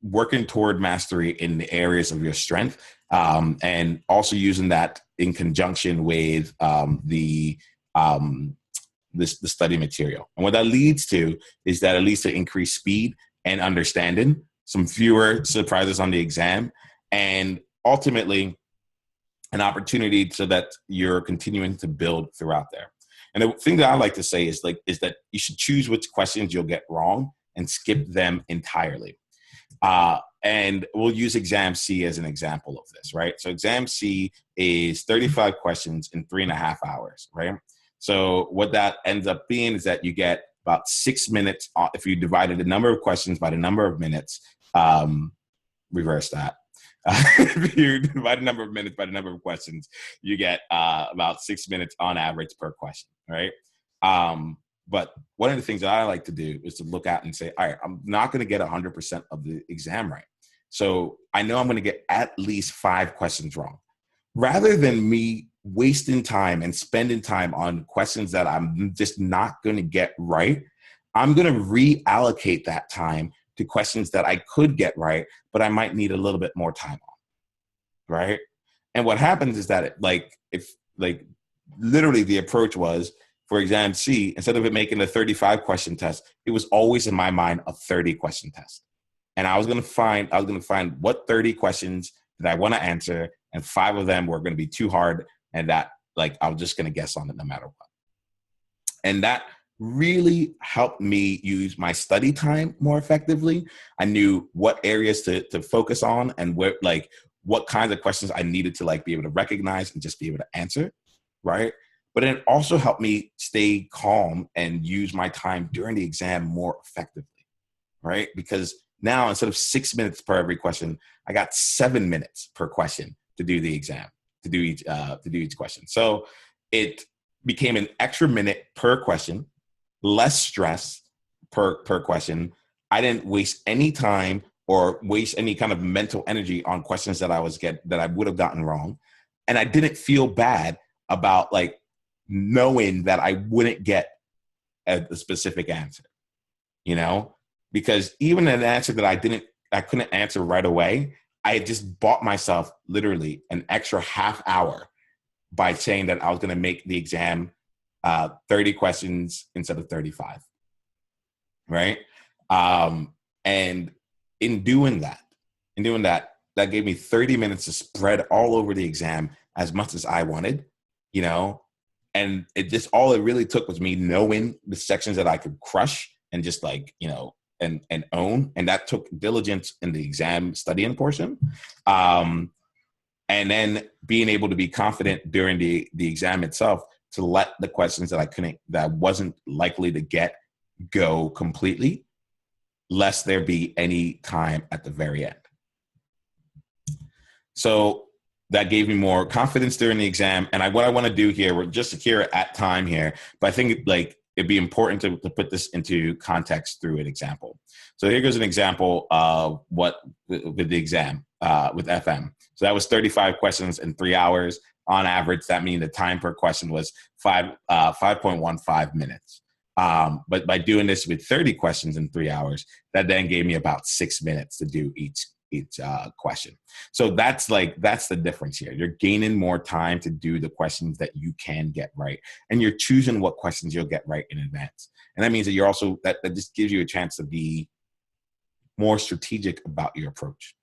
working toward mastery in the areas of your strength, and also using that in conjunction with the study material. And what that leads to is that it leads to increased speed and understanding, some fewer surprises on the exam, and ultimately an opportunity so that you're continuing to build throughout there. And the thing that I like to say is that you should choose which questions you'll get wrong and skip them entirely. And we'll use exam C as an example of this, right? So exam C is 35 questions in 3.5 hours, right? So what that ends up being is that you get about 6 minutes. If you divided the number of questions by the number of minutes, reverse that. If you divide the number of minutes by the number of questions, you get about 6 minutes on average per question, right? But one of the things that I like to do is to look at and say, all right, I'm not going to get 100% of the exam right. So I know I'm going to get at least 5 questions wrong. Rather than me wasting time and spending time on questions that I'm just not going to get right, I'm going to reallocate that time to questions that I could get right, but I might need a little bit more time on, right? And what happens is that literally the approach was, for exam C, instead of it making a 35 question test, it was always in my mind a 30 question test. And I was going to find what 30 questions that I want to answer, and 5 of them were going to be too hard, and that, like, I was just going to guess on it no matter what. And that really helped me use my study time more effectively. I knew what areas to focus on, and what kinds of questions I needed to be able to recognize and just be able to answer, right? But it also helped me stay calm and use my time during the exam more effectively, right? Because now, instead of 6 minutes per every question, I got 7 minutes per question to do the exam, to do each question. So it became an extra minute per question, less stress per question. I didn't waste any time or waste any kind of mental energy on questions that I would have gotten wrong. And I didn't feel bad about knowing that I wouldn't get a specific answer, because even an answer that I couldn't answer right away, I had just bought myself literally an extra half hour by saying that I was going to make the exam 30 questions instead of 35, right? And in doing that, that gave me 30 minutes to spread all over the exam as much as I wanted, and all it really took was me knowing the sections that I could crush and just and own. And that took diligence in the exam studying portion. And then being able to be confident during the exam itself to let the questions that I wasn't likely to get go completely, lest there be any time at the very end. So that gave me more confidence during the exam. And what I want to do here, we're just here at time here, but I think it'd be important to put this into context through an example. So here goes an example of what with the exam with FM. So that was 35 questions in 3 hours. On average, that means the time per question was 5.15 minutes. But by doing this with 30 questions in 3 hours, that then gave me about 6 minutes to do each question. So that's the difference here. You're gaining more time to do the questions that you can get right, and you're choosing what questions you'll get right in advance. And that means that you're also that just gives you a chance to be more strategic about your approach.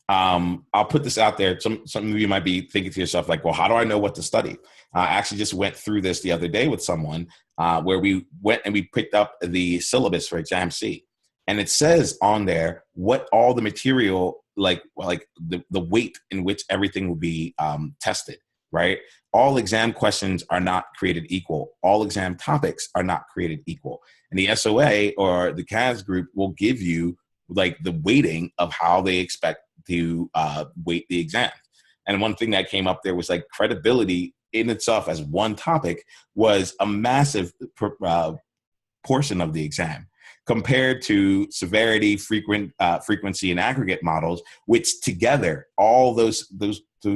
I'll put this out there. Some of you might be thinking to yourself, like, well, how do I know what to study? I actually just went through this the other day with someone where we went and we picked up the syllabus for Exam C. And it says on there what all the material, like the weight in which everything will be tested, right? All exam questions are not created equal. All exam topics are not created equal. And the SOA or the CAS group will give you like the weighting of how they expect to weight the exam. And one thing that came up there was like credibility in itself as one topic was a massive portion of the exam compared to severity, frequency, and aggregate models, which together, all those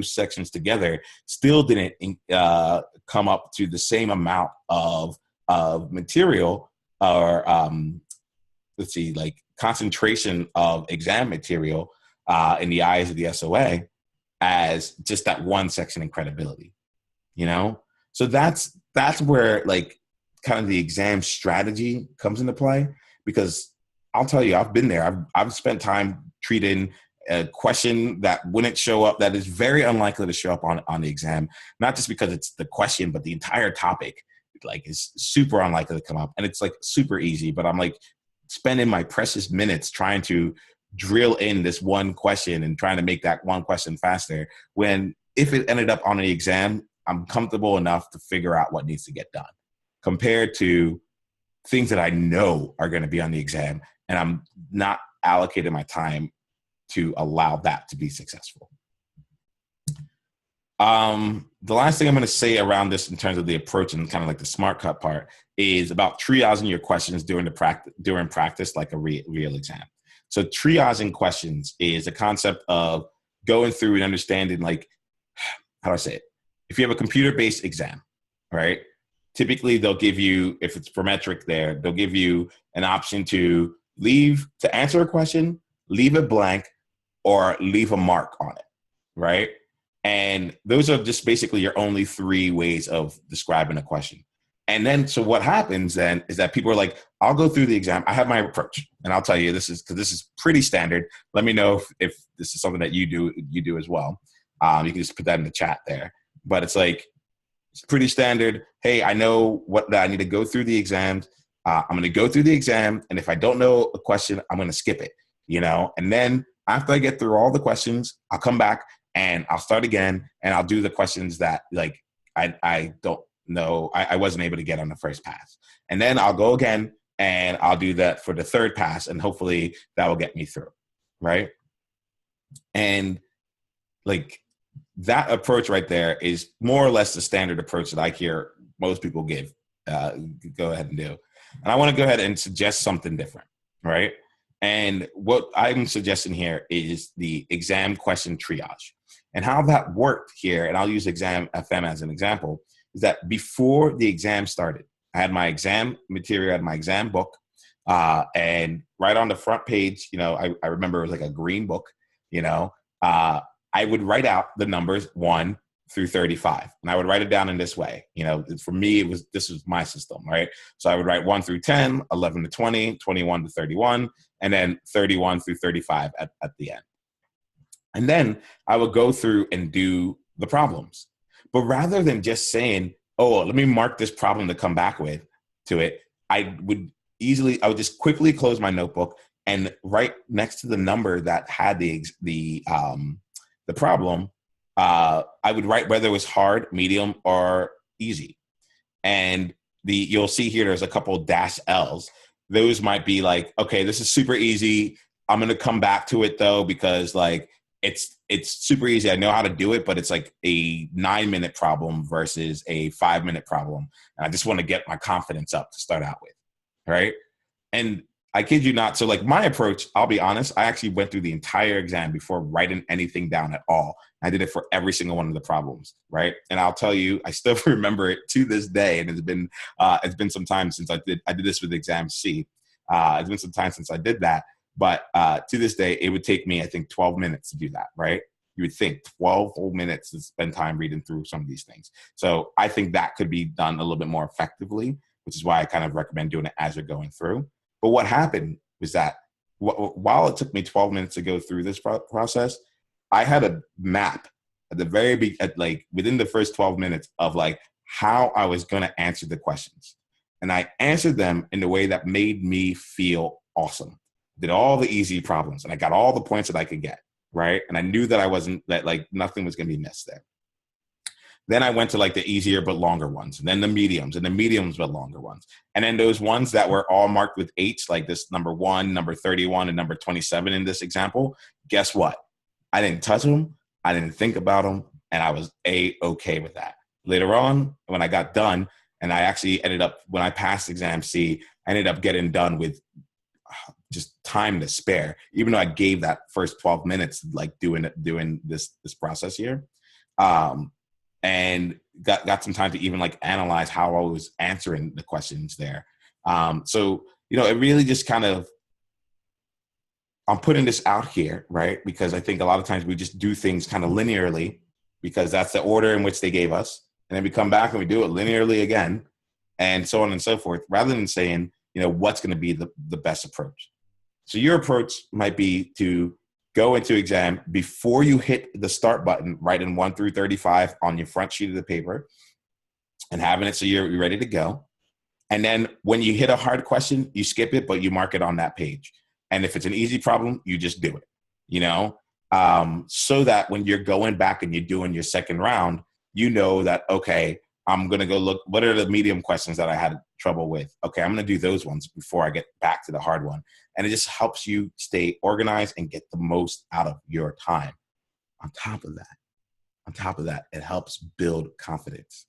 sections together still didn't come up to the same amount of material or like concentration of exam material in the eyes of the SOA as just that one section in credibility, So that's where like kind of the exam strategy comes into play, because I'll tell you, I've been there. I've spent time treating a question that wouldn't show up, that is very unlikely to show up on the exam, not just because it's the question, but the entire topic like is super unlikely to come up. And it's like super easy, but I'm like spending my precious minutes trying to drill in this one question and trying to make that one question faster, when if it ended up on the exam, I'm comfortable enough to figure out what needs to get done, compared to things that I know are going to be on the exam and I'm not allocating my time to allow that to be successful. The last thing I'm going to say around this in terms of the approach and kind of like the smart cut part is about triaging your questions during practice, like a real exam. So triaging questions is a concept of going through and understanding, like, how do I say it? If you have a computer-based exam, right? Typically they'll give you, if it's parametric there, they'll give you an option to answer a question, leave it blank, or leave a mark on it, right? And those are just basically your only three ways of describing a question. And then, so what happens then is that people are like, I'll go through the exam. I have my approach, and I'll tell you, this is pretty standard. Let me know if this is something that you do as well. You can just put that in the chat there. But it's like, it's pretty standard. Hey, I know that I need to go through the exams. I'm going to go through the exam, and if I don't know a question, I'm going to skip it, And then after I get through all the questions, I'll come back and I'll start again, and I'll do the questions that like I don't know, I wasn't able to get on the first pass. And then I'll go again and I'll do that for the third pass, and hopefully that will get me through, right? And like that approach right there is more or less the standard approach that I hear most people give, go ahead and do. And I want to go ahead and suggest something different, right? And what I'm suggesting here is the exam question triage. And how that worked here, and I'll use Exam FM as an example, is that before the exam started, I had my exam material, I had my exam book, and right on the front page, I remember it was like a green book, I would write out the numbers 1 through 35. And I would write it down in this way. For me, this was my system, right? So I would write 1 through 10, 11 to 20, 21 to 31, and then 31 through 35 at the end. And then I would go through and do the problems. But rather than just saying, oh, let me mark this problem to come back to it, I would just quickly close my notebook and right next to the number that had the problem, I would write whether it was hard, medium, or easy. And you'll see here, there's a couple -Ls. Those might be like, okay, this is super easy. I'm going to come back to it though, because like, it's super easy. I know how to do it, but it's like a 9-minute problem versus a 5-minute problem. And I just want to get my confidence up to start out with. Right. And I kid you not. So like my approach, I'll be honest, I actually went through the entire exam before writing anything down at all. I did it for every single one of the problems. Right. And I'll tell you, I still remember it to this day. And it's been some time since I did this with exam C. It's been some time since I did that. But to this day, it would take me, I think, 12 minutes to do that, right? You would think 12 whole minutes to spend time reading through some of these things. So I think that could be done a little bit more effectively, which is why I kind of recommend doing it as you're going through. But what happened was that while it took me 12 minutes to go through this process, I had a map at the very like within the first 12 minutes of like how I was going to answer the questions. And I answered them in a way that made me feel awesome. Did all the easy problems and I got all the points that I could get, right? And I knew that like nothing was going to be missed there. Then I went to like the easier but longer ones, and then the mediums, and the mediums but longer ones. And then those ones that were all marked with H, like this number 1, number 31, and number 27 in this example, guess what? I didn't touch them. I didn't think about them. And I was okay with that. Later on, when I got done, and I actually ended up, when I passed exam C, I ended up getting done with just time to spare, even though I gave that first 12 minutes, like doing this process here. And got some time to even like analyze how I was answering the questions there. So, it really just kind of, I'm putting this out here, right? Because I think a lot of times we just do things kind of linearly because that's the order in which they gave us. And then we come back and we do it linearly again and so on and so forth, rather than saying, what's going to be the best approach. So your approach might be to go into exam before you hit the start button, writing 1 through 35 on your front sheet of the paper and having it so you're ready to go. And then when you hit a hard question, you skip it, but you mark it on that page. And if it's an easy problem, you just do it, so that when you're going back and you're doing your second round, that, okay, I'm going to go look, what are the medium questions that I had trouble with? Okay, I'm going to do those ones before I get back to the hard one. And it just helps you stay organized and get the most out of your time. On top of that, it helps build confidence.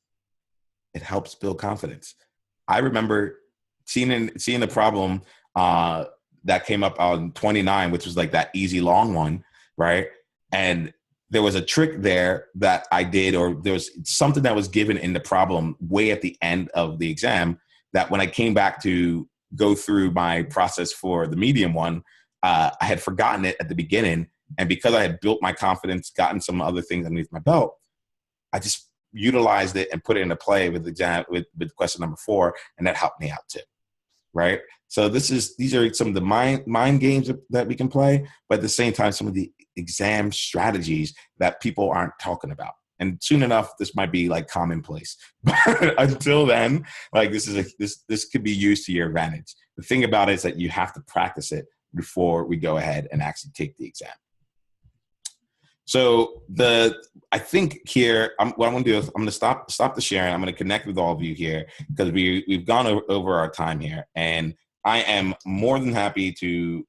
I remember seeing the problem that came up on 29, which was like that easy long one, right? And there was a trick there that I did, or there was something that was given in the problem way at the end of the exam that when I came back to go through my process for the medium one, I had forgotten it at the beginning. And because I had built my confidence, gotten some other things underneath my belt, I just utilized it and put it into play with question number 4. And that helped me out too. Right. So these are some of the mind games that we can play, but at the same time, some of the exam strategies that people aren't talking about. And soon enough, this might be like commonplace. But until then, like this could be used to your advantage. The thing about it is that you have to practice it before we go ahead and actually take the exam. So I think here, what I'm going to do is I'm going to stop the sharing. I'm going to connect with all of you here because we've gone over our time here, and I am more than happy to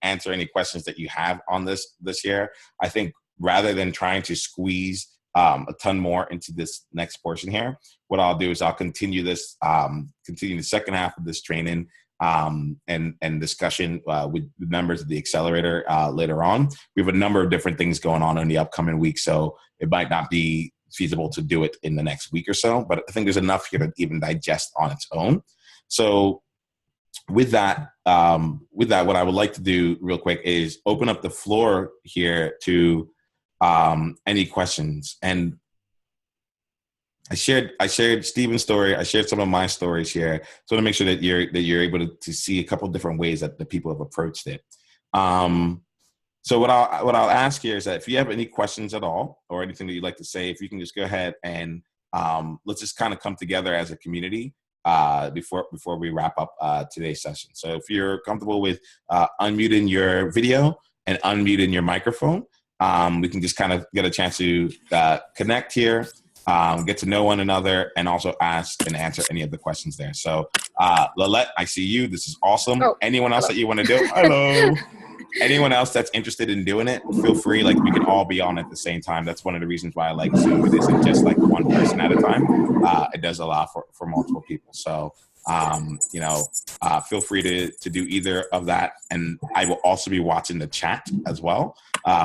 answer any questions that you have on this year. I think rather than trying to squeeze a ton more into this next portion here, what I'll do is I'll continue the second half of this training and discussion with the members of the accelerator later on. We have a number of different things going on in the upcoming week, so it might not be feasible to do it in the next week or so, but I think there's enough here to even digest on its own. So with that, what I would like to do real quick is open up the floor here to any questions. And I shared Stephen's story. I shared some of my stories here. So I want to make sure that you're able to see a couple of different ways that the people have approached it. So what I'll ask here is that if you have any questions at all or anything that you'd like to say, if you can just go ahead and let's just kind of come together as a community before we wrap up today's session. So if you're comfortable with unmuting your video and unmuting your microphone, we can just kind of get a chance to connect here. Get to know one another, and also ask and answer any of the questions there. So, Lilette, I see you. This is awesome. Oh, anyone else that you want to do? Hello. Anyone else that's interested in doing it, feel free. Like, we can all be on at the same time. That's one of the reasons why I like Zoom. It isn't just like one person at a time. It does allow for multiple people. So, feel free to do either of that. And I will also be watching the chat as well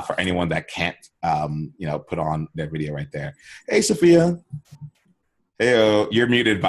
for anyone that can't, put on their video right there. Hey, Sophia. Hey, you're muted.